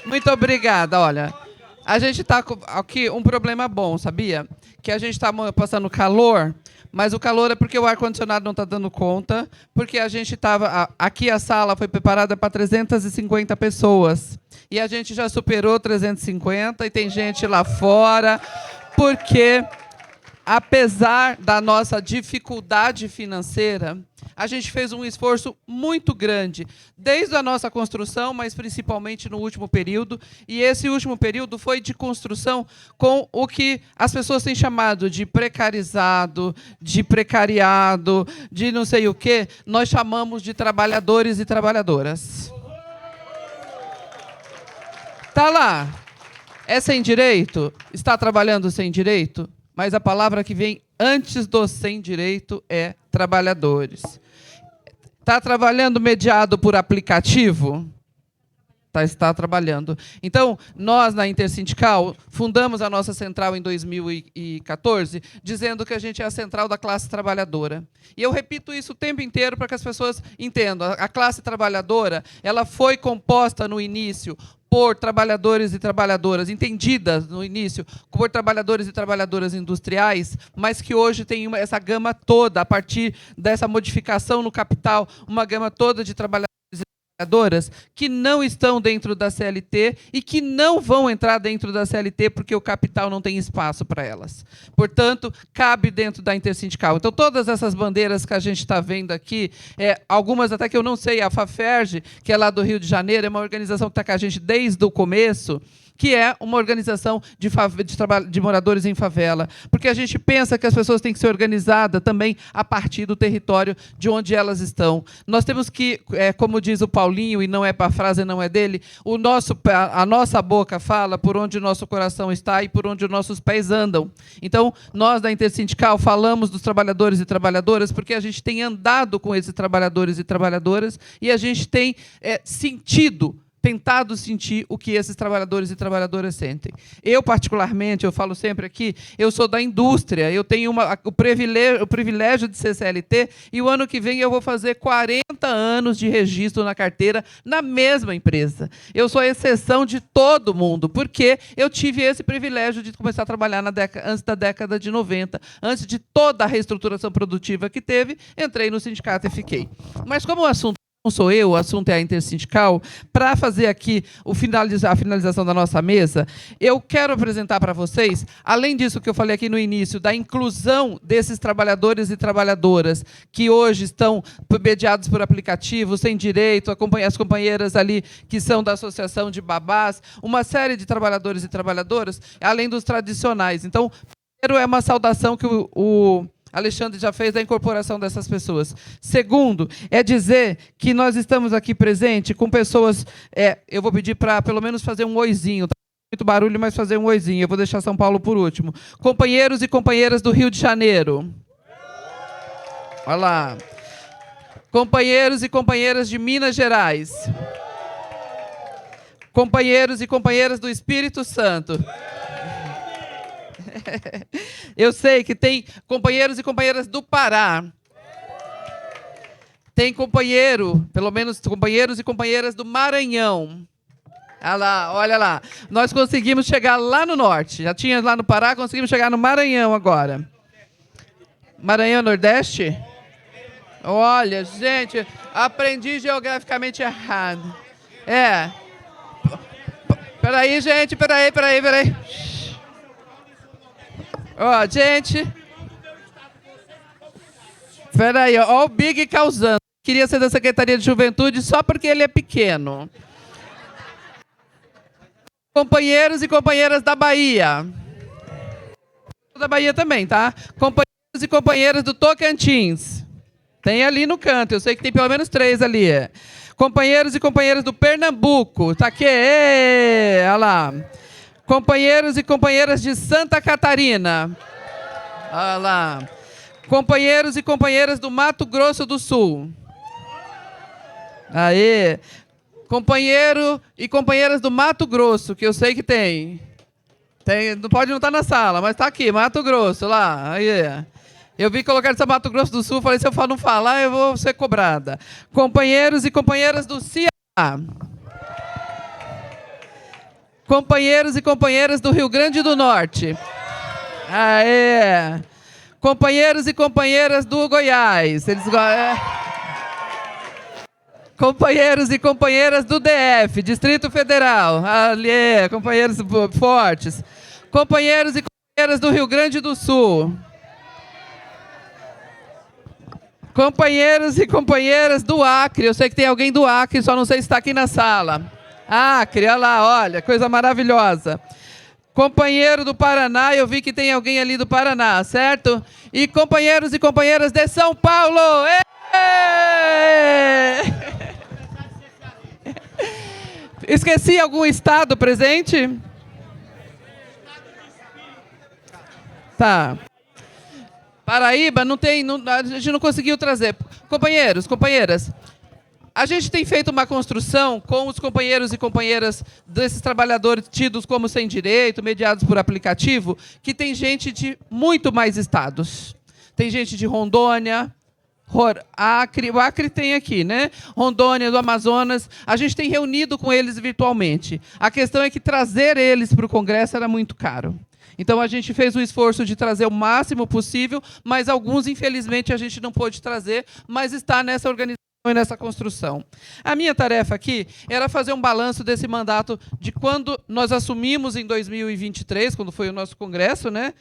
Muito obrigada. Olha, a gente está aqui um problema bom, sabia? Que a gente está passando calor, mas o calor é porque o ar-condicionado não está dando conta, porque a gente estava... Aqui a sala foi preparada para 350 pessoas, e a gente já superou 350, e tem gente lá fora, porque, apesar da nossa dificuldade financeira, a gente fez um esforço muito grande, desde a nossa construção, mas principalmente no último período. E esse último período foi de construção com o que as pessoas têm chamado de precarizado, de precariado, de não sei o quê. Nós chamamos de trabalhadores e trabalhadoras. Tá lá. É sem direito? Está trabalhando sem direito? Mas a palavra que vem antes do sem direito é trabalhadores. Está trabalhando mediado por aplicativo? Está trabalhando. Então, nós, na Intersindical, fundamos a nossa central em 2014, dizendo que a gente é a central da classe trabalhadora. E eu repito isso o tempo inteiro para que as pessoas entendam. A classe trabalhadora, ela foi composta no início por trabalhadores e trabalhadoras, entendidas no início por trabalhadores e trabalhadoras industriais, mas que hoje tem essa gama toda, a partir dessa modificação no capital, uma gama toda de trabalhadores e trabalhadoras que não estão dentro da CLT e que não vão entrar dentro da CLT porque o capital não tem espaço para elas. Portanto, cabe dentro da Intersindical. Então, todas essas bandeiras que a gente está vendo aqui, algumas até que eu não sei, a FAFERJ, que é lá do Rio de Janeiro, é uma organização que está com a gente desde o começo, que é uma organização de moradores em favela. Porque a gente pensa que as pessoas têm que ser organizadas também a partir do território de onde elas estão. Nós temos que, como diz o Paulinho, e não é para a frase, não é dele, a nossa boca fala por onde o nosso coração está e por onde os nossos pés andam. Então, nós da Intersindical falamos dos trabalhadores e trabalhadoras porque a gente tem andado com esses trabalhadores e trabalhadoras e a gente tem sentido tentado sentir o que esses trabalhadores e trabalhadoras sentem. Eu, particularmente, eu falo sempre aqui, eu sou da indústria, eu tenho o privilégio de ser CLT, e o ano que vem eu vou fazer 40 anos de registro na carteira na mesma empresa. Eu sou a exceção de todo mundo, porque eu tive esse privilégio de começar a trabalhar antes da década de 90, antes de toda a reestruturação produtiva que teve, entrei no sindicato e fiquei. Mas como o assunto não sou eu, o assunto é a intersindical, para fazer aqui a finalização da nossa mesa, eu quero apresentar para vocês, além disso que eu falei aqui no início, da inclusão desses trabalhadores e trabalhadoras que hoje estão mediados por aplicativos, sem direito, as companheiras ali que são da Associação de Babás, uma série de trabalhadores e trabalhadoras, além dos tradicionais. Então, primeiro é uma saudação que o Alexandre já fez da incorporação dessas pessoas. Segundo, é dizer que nós estamos aqui presentes com pessoas... eu vou pedir para, pelo menos, fazer um oizinho. Tá muito barulho, mas fazer um oizinho. Eu vou deixar São Paulo por último. Companheiros e companheiras do Rio de Janeiro. Olha lá. Companheiros e companheiras de Minas Gerais. Companheiros e companheiras do Espírito Santo. Eu sei que tem companheiros e companheiras do Pará. Tem pelo menos companheiros e companheiras do Maranhão. Olha lá. Nós conseguimos chegar lá no norte. Já tinha lá no Pará, conseguimos chegar no Maranhão agora. Maranhão Nordeste? Olha, gente, aprendi geograficamente errado. Peraí, gente, peraí. Ó, gente. Peraí, ó o Big causando. Queria ser da Secretaria de Juventude só porque ele é pequeno. Companheiros e companheiras da Bahia. Da Bahia também, tá? Companheiros e companheiras do Tocantins. Tem ali no canto, eu sei que tem pelo menos 3 ali. Companheiros e companheiras do Pernambuco. Tá aqui, olha lá. Companheiros e companheiras de Santa Catarina. Olha lá. Companheiros e companheiras do Mato Grosso do Sul. Aí. Companheiro e companheiras do Mato Grosso, que eu sei que tem. Não pode não estar na sala, mas está aqui, Mato Grosso, lá. Aí. Eu vi colocar esse Mato Grosso do Sul, falei, se eu não falar, eu vou ser cobrada. Companheiros e companheiras do Ceará. Companheiros e companheiras do Rio Grande do Norte. Aê! Companheiros e companheiras do Goiás. Companheiros e companheiras do DF, Distrito Federal. Ali, companheiros fortes. Companheiros e companheiras do Rio Grande do Sul. Companheiros e companheiras do Acre. Eu sei que tem alguém do Acre, só não sei se está aqui na sala. Acre, olha lá, olha, coisa maravilhosa. Companheiro do Paraná, eu vi que tem alguém ali do Paraná, certo? E companheiros e companheiras de São Paulo. Esqueci algum estado presente? Tá. Paraíba não tem, a gente não conseguiu trazer. Companheiros, companheiras, a gente tem feito uma construção com os companheiros e companheiras desses trabalhadores tidos como sem direito, mediados por aplicativo, que tem gente de muito mais estados. Tem gente de Rondônia, Acre, o Acre tem aqui, né? Rondônia, do Amazonas. A gente tem reunido com eles virtualmente. A questão é que trazer eles para o Congresso era muito caro. Então, a gente fez o esforço de trazer o máximo possível, mas alguns, infelizmente, a gente não pôde trazer, mas está nessa organização e nessa construção. A minha tarefa aqui era fazer um balanço desse mandato de quando nós assumimos em 2023, quando foi o nosso congresso, né?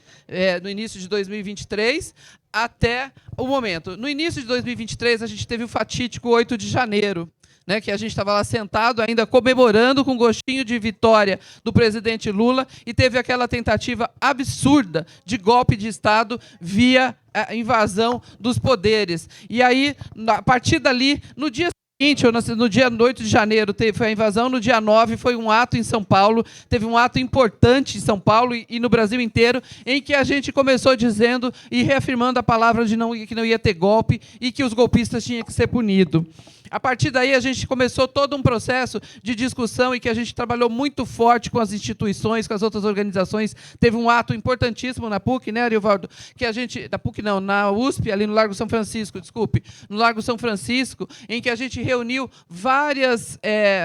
No início de 2023, até o momento. No início de 2023, a gente teve o fatídico 8 de janeiro, né, que a gente estava lá sentado ainda comemorando com gostinho de vitória do presidente Lula, e teve aquela tentativa absurda de golpe de Estado via a invasão dos poderes. E aí, a partir dali, no dia seguinte, no dia 8 de janeiro, foi a invasão, no dia 9 foi um ato em São Paulo, teve um ato importante em São Paulo e no Brasil inteiro, em que a gente começou dizendo e reafirmando a palavra de que não ia ter golpe e que os golpistas tinham que ser punidos. A partir daí, a gente começou todo um processo de discussão e que a gente trabalhou muito forte com as instituições, com as outras organizações. Teve um ato importantíssimo na PUC, né, Ariovaldo? Que a gente... Na PUC não, na USP, ali no Largo São Francisco, desculpe. No Largo São Francisco, em que a gente reuniu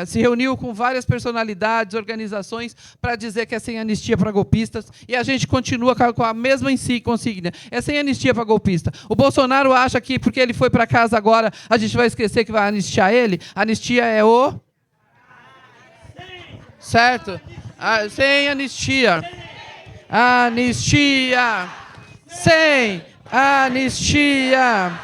se reuniu com várias personalidades, organizações, para dizer que é sem anistia para golpistas. E a gente continua com a mesma consigna. É sem anistia para golpista. O Bolsonaro acha que, porque ele foi para casa agora, a gente vai esquecer que vai anistiar ele? Anistia é o... Certo? Sem anistia. Anistia. Sem anistia.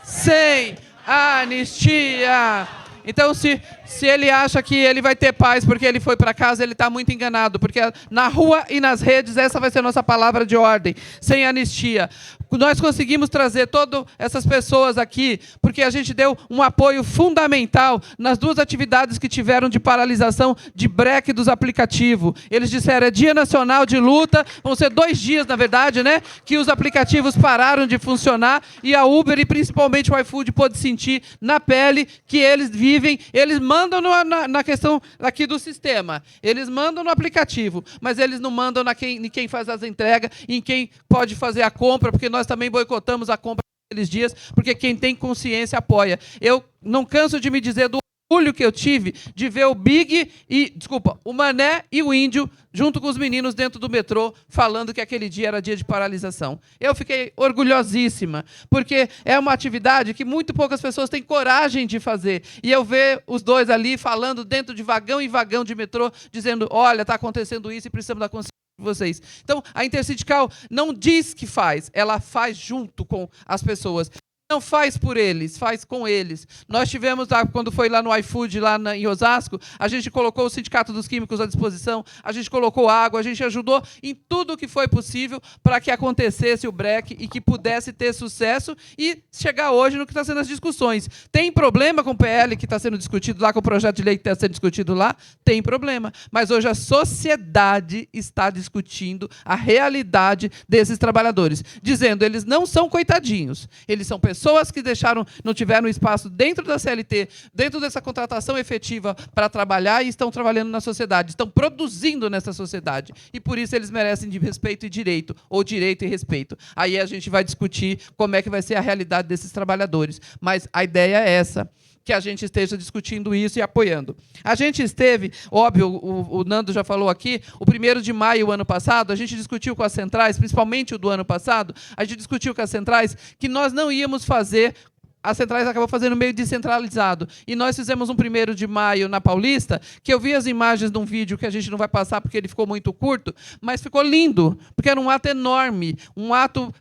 Sem anistia. Então, se ele acha que ele vai ter paz porque ele foi para casa, ele está muito enganado, porque na rua e nas redes essa vai ser a nossa palavra de ordem, sem anistia. Nós conseguimos trazer todas essas pessoas aqui porque a gente deu um apoio fundamental nas 2 atividades que tiveram de paralisação de breque dos aplicativos. Eles disseram, é Dia Nacional de Luta, vão ser 2 dias, na verdade, né, que os aplicativos pararam de funcionar e a Uber e principalmente o iFood pôde sentir na pele que eles vivem, eles mandam na questão aqui do sistema, eles mandam no aplicativo, mas eles não mandam em quem faz as entregas, em quem pode fazer a compra, porque nós também boicotamos a compra naqueles dias, porque quem tem consciência apoia. Eu não canso de me dizer do orgulho que eu tive de ver o Mané e o Índio junto com os meninos dentro do metrô, falando que aquele dia era dia de paralisação. Eu fiquei orgulhosíssima, porque é uma atividade que muito poucas pessoas têm coragem de fazer. E eu ver os dois ali falando dentro de vagão em vagão de metrô, dizendo, olha, está acontecendo isso e precisamos da consciência de vocês. Então, a Intersindical não diz que faz, ela faz junto com as pessoas. Não faz por eles, faz com eles. Nós tivemos, quando foi lá no iFood, lá em Osasco, a gente colocou o Sindicato dos Químicos à disposição, a gente colocou água, a gente ajudou em tudo o que foi possível para que acontecesse o break e que pudesse ter sucesso e chegar hoje no que está sendo as discussões. Tem problema com o PL que está sendo discutido lá, com o projeto de lei que está sendo discutido lá? Tem problema. Mas hoje a sociedade está discutindo a realidade desses trabalhadores, dizendo eles não são coitadinhos, eles são pessoas que não tiveram espaço dentro da CLT, dentro dessa contratação efetiva para trabalhar e estão trabalhando na sociedade, estão produzindo nessa sociedade. E por isso eles merecem de respeito e direito, ou direito e respeito. Aí a gente vai discutir como é que vai ser a realidade desses trabalhadores. Mas a ideia é essa, que a gente esteja discutindo isso e apoiando. A gente esteve, óbvio, o Nando já falou aqui, o 1º de maio, o ano passado, a gente discutiu com as centrais, principalmente o do ano passado, a gente discutiu com as centrais que nós não íamos fazer, as centrais acabou fazendo meio descentralizado. E nós fizemos um 1º de maio na Paulista, que eu vi as imagens de um vídeo que a gente não vai passar porque ele ficou muito curto, mas ficou lindo, porque era um ato enorme, um ato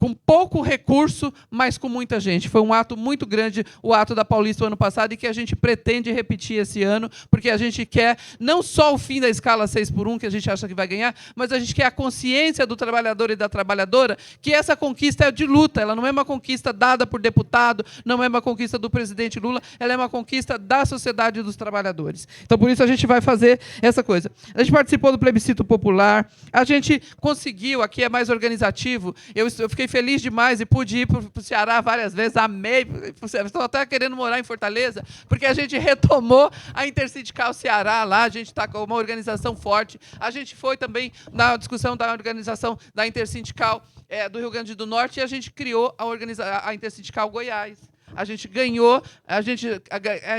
com pouco recurso, mas com muita gente. Foi um ato muito grande, o ato da Paulista o ano passado, e que a gente pretende repetir esse ano, porque a gente quer não só o fim da escala 6x1, que a gente acha que vai ganhar, mas a gente quer a consciência do trabalhador e da trabalhadora que essa conquista é de luta, ela não é uma conquista dada por deputado, não é uma conquista do presidente Lula, ela é uma conquista da sociedade e dos trabalhadores. Então, por isso, a gente vai fazer essa coisa. A gente participou do plebiscito popular, a gente conseguiu, aqui é mais organizativo, eu fiquei feliz demais e pude ir para o Ceará várias vezes, amei, estou até querendo morar em Fortaleza, porque a gente retomou a Intersindical Ceará lá, a gente está com uma organização forte, a gente foi também na discussão da organização da Intersindical do Rio Grande do Norte e a gente criou a Intersindical Goiás. A gente ganhou,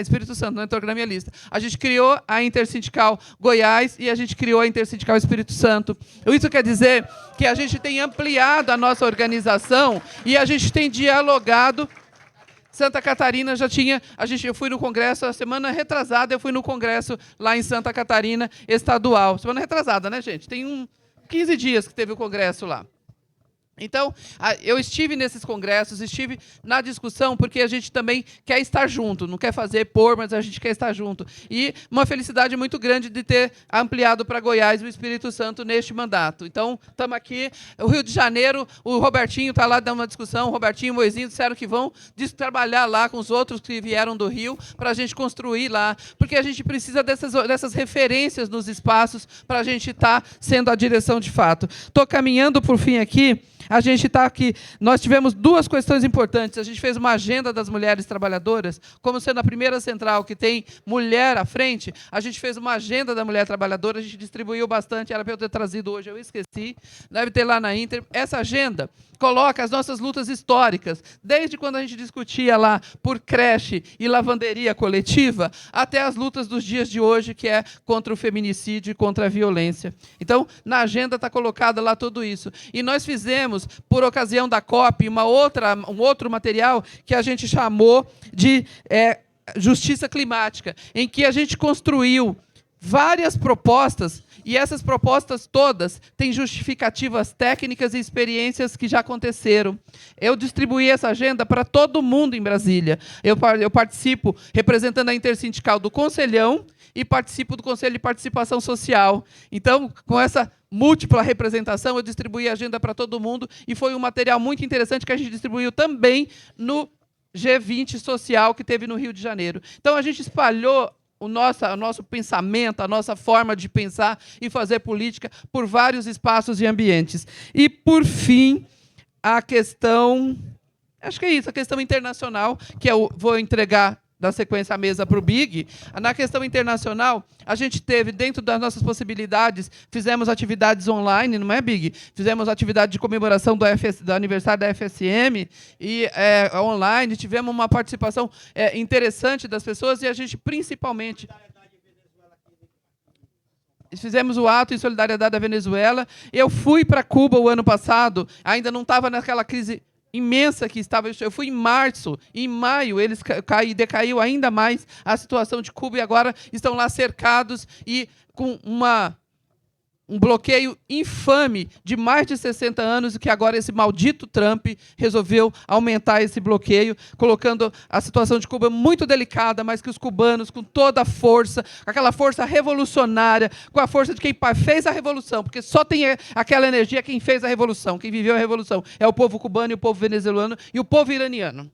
Espírito Santo, não entrou na minha lista. A gente criou a Intersindical Goiás e a gente criou a Intersindical Espírito Santo. Isso quer dizer que a gente tem ampliado a nossa organização e a gente tem dialogado. Santa Catarina já tinha... eu fui no congresso, a semana retrasada, eu fui no congresso lá em Santa Catarina, estadual. Semana retrasada, né, gente? Tem 15 dias que teve o congresso lá. Então, eu estive nesses congressos, estive na discussão, porque a gente também quer estar junto, não quer fazer mas a gente quer estar junto. E uma felicidade muito grande de ter ampliado para Goiás e o Espírito Santo neste mandato. Então, estamos aqui. O Rio de Janeiro, o Robertinho está lá dando uma discussão, o Robertinho e o Moizinho disseram que vão trabalhar lá com os outros que vieram do Rio para a gente construir lá, porque a gente precisa dessas referências nos espaços para a gente estar sendo a direção de fato. Estou caminhando por fim aqui. a gente está aqui. Nós tivemos duas questões importantes. A gente fez uma agenda das mulheres trabalhadoras, como sendo a primeira central que tem mulher à frente, a gente fez uma agenda da mulher trabalhadora, a gente distribuiu bastante, era para eu ter trazido hoje, eu esqueci, deve ter lá na Inter. Essa agenda coloca as nossas lutas históricas, desde quando a gente discutia lá por creche e lavanderia coletiva, até as lutas dos dias de hoje, que é contra o feminicídio e contra a violência. Então, na agenda está colocado lá tudo isso. E nós fizemos, por ocasião da COP, um outro material que a gente chamou de Justiça Climática, em que a gente construiu várias propostas, e essas propostas todas têm justificativas técnicas e experiências que já aconteceram. Eu distribuí essa agenda para todo mundo em Brasília. Eu participo representando a Intersindical do Conselhão e participo do Conselho de Participação Social. Então, com essa múltipla representação, eu distribuí a agenda para todo mundo, e foi um material muito interessante que a gente distribuiu também no G20 social que teve no Rio de Janeiro. Então, a gente espalhou o nosso pensamento, a nossa forma de pensar e fazer política por vários espaços e ambientes. E, por fim, a questão... Acho que é isso, a questão internacional, que eu vou entregar da sequência à mesa para o Big. Na questão internacional, a gente teve, dentro das nossas possibilidades, fizemos atividades online, não é, Big? Fizemos atividade de comemoração do aniversário da FSM, e online, tivemos uma participação interessante das pessoas, e a gente, principalmente... Fizemos o ato em solidariedade à Venezuela. Eu fui para Cuba o ano passado, ainda não estava naquela crise imensa que estava. Eu fui em março, em maio decaiu ainda mais a situação de Cuba, e agora estão lá cercados e com um bloqueio infame de mais de 60 anos, e que agora esse maldito Trump resolveu aumentar esse bloqueio, colocando a situação de Cuba muito delicada, mas que os cubanos, com toda a força, aquela força revolucionária, com a força de quem fez a revolução, porque só tem aquela energia quem fez a revolução, quem viveu a revolução, é o povo cubano, e o povo venezuelano, e o povo iraniano,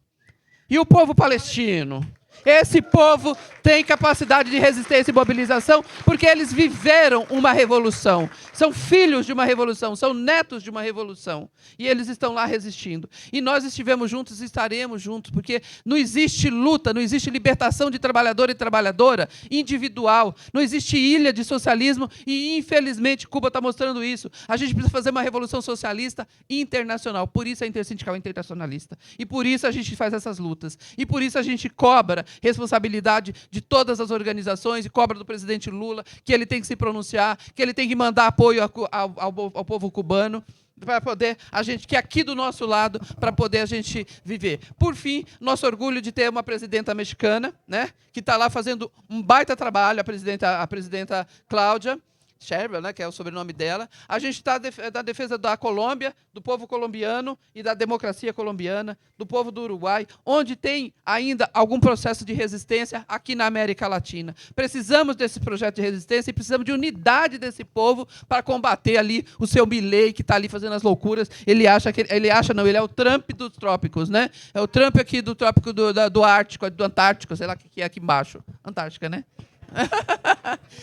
e o povo palestino. Esse povo tem capacidade de resistência e mobilização porque eles viveram uma revolução. São filhos de uma revolução, são netos de uma revolução. E eles estão lá resistindo. E nós estivemos juntos e estaremos juntos, porque não existe luta, não existe libertação de trabalhador e trabalhadora individual. Não existe ilha de socialismo e, infelizmente, Cuba está mostrando isso. A gente precisa fazer uma revolução socialista internacional. Por isso a Intersindical é internacionalista. E por isso a gente faz essas lutas. E por isso a gente cobra responsabilidade de todas as organizações e cobra do presidente Lula que ele tem que se pronunciar, que ele tem que mandar apoio ao povo cubano, para poder a gente, que é aqui do nosso lado, para poder a gente viver. Por fim, nosso orgulho de ter uma presidenta mexicana, né, que está lá fazendo um baita trabalho, a presidenta Cláudia Sheinbaum, né, que é o sobrenome dela. A gente está da defesa da Colômbia, do povo colombiano e da democracia colombiana, do povo do Uruguai, onde tem ainda algum processo de resistência aqui na América Latina. Precisamos desse projeto de resistência e precisamos de unidade desse povo para combater ali o seu Milei, que está ali fazendo as loucuras. Ele é o Trump dos trópicos, né? É o Trump aqui do trópico do Ártico, do Antártico, sei lá o que é aqui embaixo. Antártica, né?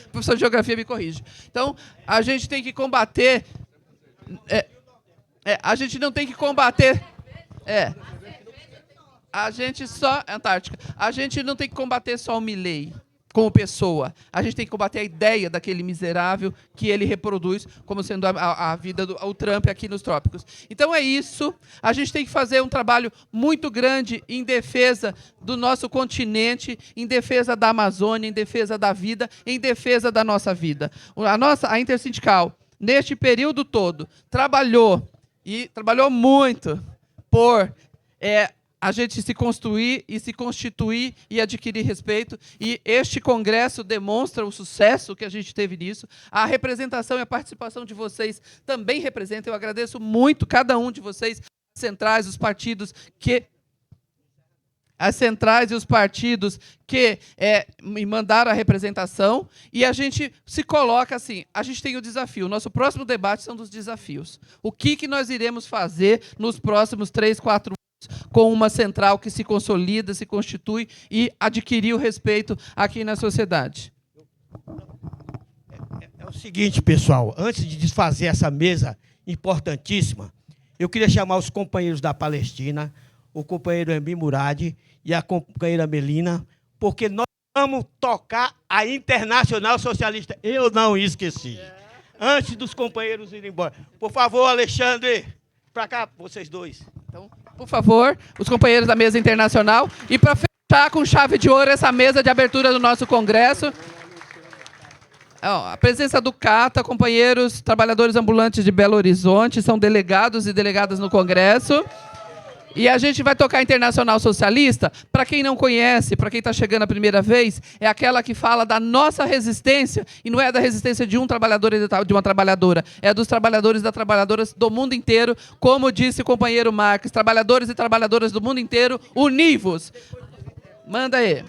O professor de geografia me corrige. Então, a gente tem que combater... a gente não tem que combater... A gente só... Antártica. A gente não tem que combater só o Milei como pessoa. A gente tem que combater a ideia daquele miserável que ele reproduz como sendo a vida do Trump aqui nos trópicos. Então é isso. A gente tem que fazer um trabalho muito grande em defesa do nosso continente, em defesa da Amazônia, em defesa da vida, em defesa da nossa vida. A Intersindical, neste período todo, trabalhou muito por... a gente se construir e se constituir e adquirir respeito. E este congresso demonstra o sucesso que a gente teve nisso. A representação e a participação de vocês também representa. Eu agradeço muito cada um de vocês, as centrais, os partidos que... As centrais e os partidos que me mandaram a representação, e a gente se coloca assim, a gente tem o desafio, o nosso próximo debate são dos desafios. O que nós iremos fazer nos próximos 3, 4 anos com uma central que se consolida, se constitui e adquirir o respeito aqui na sociedade? É o seguinte, pessoal, antes de desfazer essa mesa importantíssima, Eu queria chamar os companheiros da Palestina, o companheiro Embi Murad e a companheira Melina, porque nós vamos tocar a Internacional Socialista. Eu não esqueci. Antes dos companheiros irem embora. Por favor, Alexandre, para cá, vocês dois. Então, por favor, os companheiros da mesa internacional. E para fechar com chave de ouro essa mesa de abertura do nosso congresso, a presença do CATA, companheiros trabalhadores ambulantes de Belo Horizonte, são delegados e delegadas no congresso. E a gente vai tocar a Internacional Socialista. Para quem não conhece, para quem está chegando a primeira vez, é aquela que fala da nossa resistência, e não é da resistência de um trabalhador e de uma trabalhadora, é dos trabalhadores e das trabalhadoras do mundo inteiro, como disse o companheiro Marques, trabalhadores e trabalhadoras do mundo inteiro, univos. Manda aí.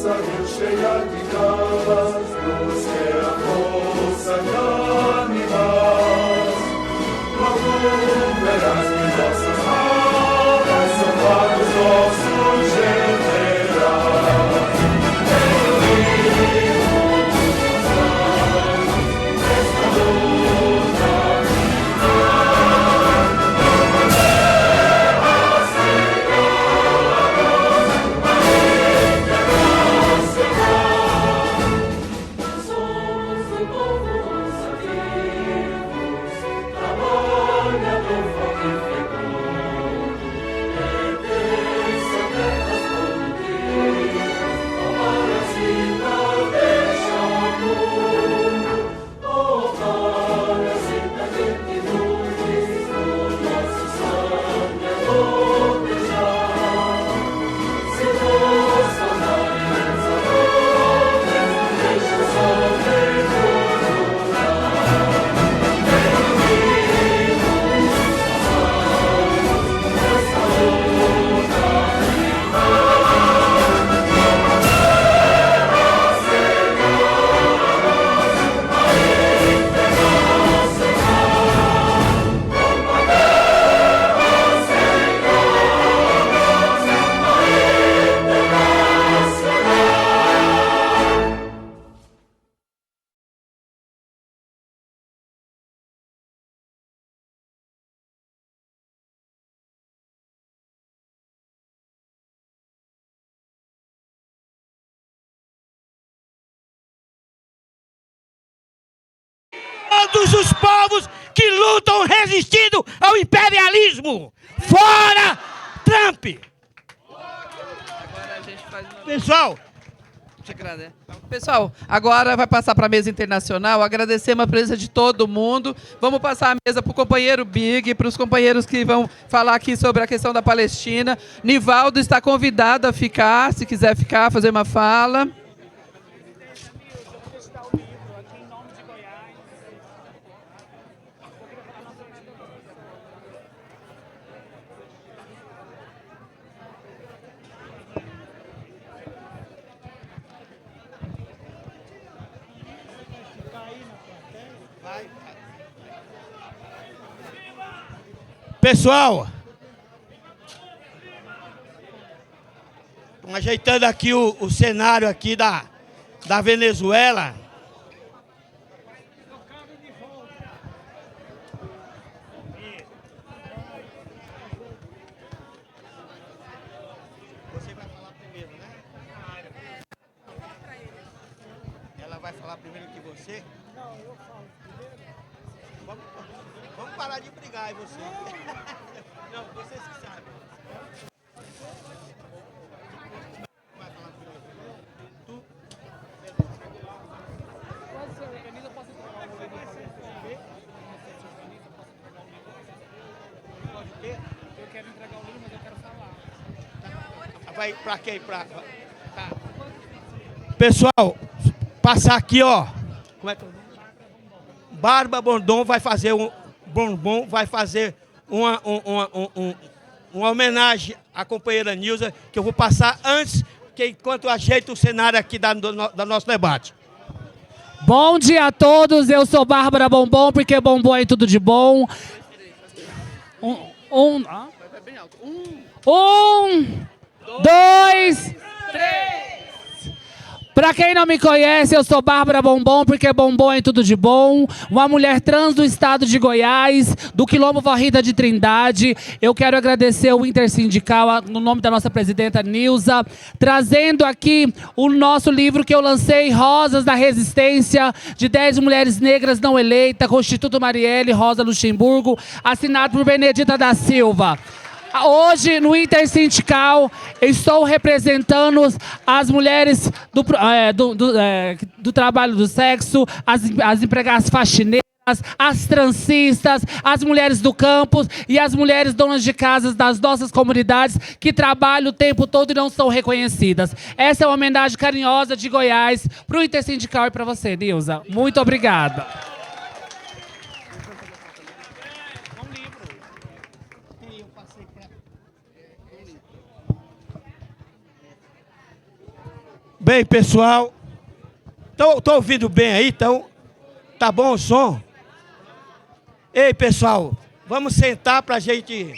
nossa Rio cheia de gás, nos quer a força de animais. Logo verás que nossas almas são para os nossos generais. Esta luta todos os povos que lutam resistindo ao imperialismo. Fora Trump! Pessoal, Pessoal, agora vai passar para a mesa internacional. Agradecemos a presença de todo mundo. Vamos passar a mesa para o companheiro Big, para os companheiros que vão falar aqui sobre a questão da Palestina. Nivaldo está convidado a ficar, se quiser ficar, fazer uma fala. pessoal, ajeitando aqui o cenário aqui da Venezuela. Você vai falar primeiro, né? Ela vai falar primeiro que você? Não, eu falo primeiro. Vamos parar de brigar aí, você. Não, vocês que sabem. Vai falar primeiro. Tu? Pode ser, organiza, eu posso entregar o livro para você. Pode o quê? Eu quero entregar o livro, mas eu quero falar. Vai pra quem? Tá. Pessoal, passar aqui, ó. Como é que é o nome? Bárbara Bondon vai fazer uma homenagem à companheira Nilza, que eu vou passar antes, enquanto eu ajeito o cenário aqui do nosso debate. Bom dia a todos, eu sou Bárbara Bombom, porque bombom é tudo de bom. Um, dois, três. Pra quem não me conhece, eu sou Bárbara Bombom, porque bombom é tudo de bom. Uma mulher trans do estado de Goiás, do Quilombo Varrida de Trindade. Eu quero agradecer o Intersindical, no nome da nossa presidenta Nilza, trazendo aqui o nosso livro que eu lancei, Rosas da Resistência, de 10 mulheres negras não eleitas, com o Instituto Marielle Rosa Luxemburgo, assinado por Benedita da Silva. Hoje, no Intersindical, estou representando as mulheres do trabalho do sexo, as empregadas faxineiras, as transistas, as mulheres do campus e as mulheres donas de casas das nossas comunidades que trabalham o tempo todo e não são reconhecidas. Essa é uma homenagem carinhosa de Goiás para o Intersindical e para você, Nilza. Muito obrigada. Bem, pessoal, tô ouvindo bem aí, então, tá bom o som? Ei, pessoal, vamos sentar para a gente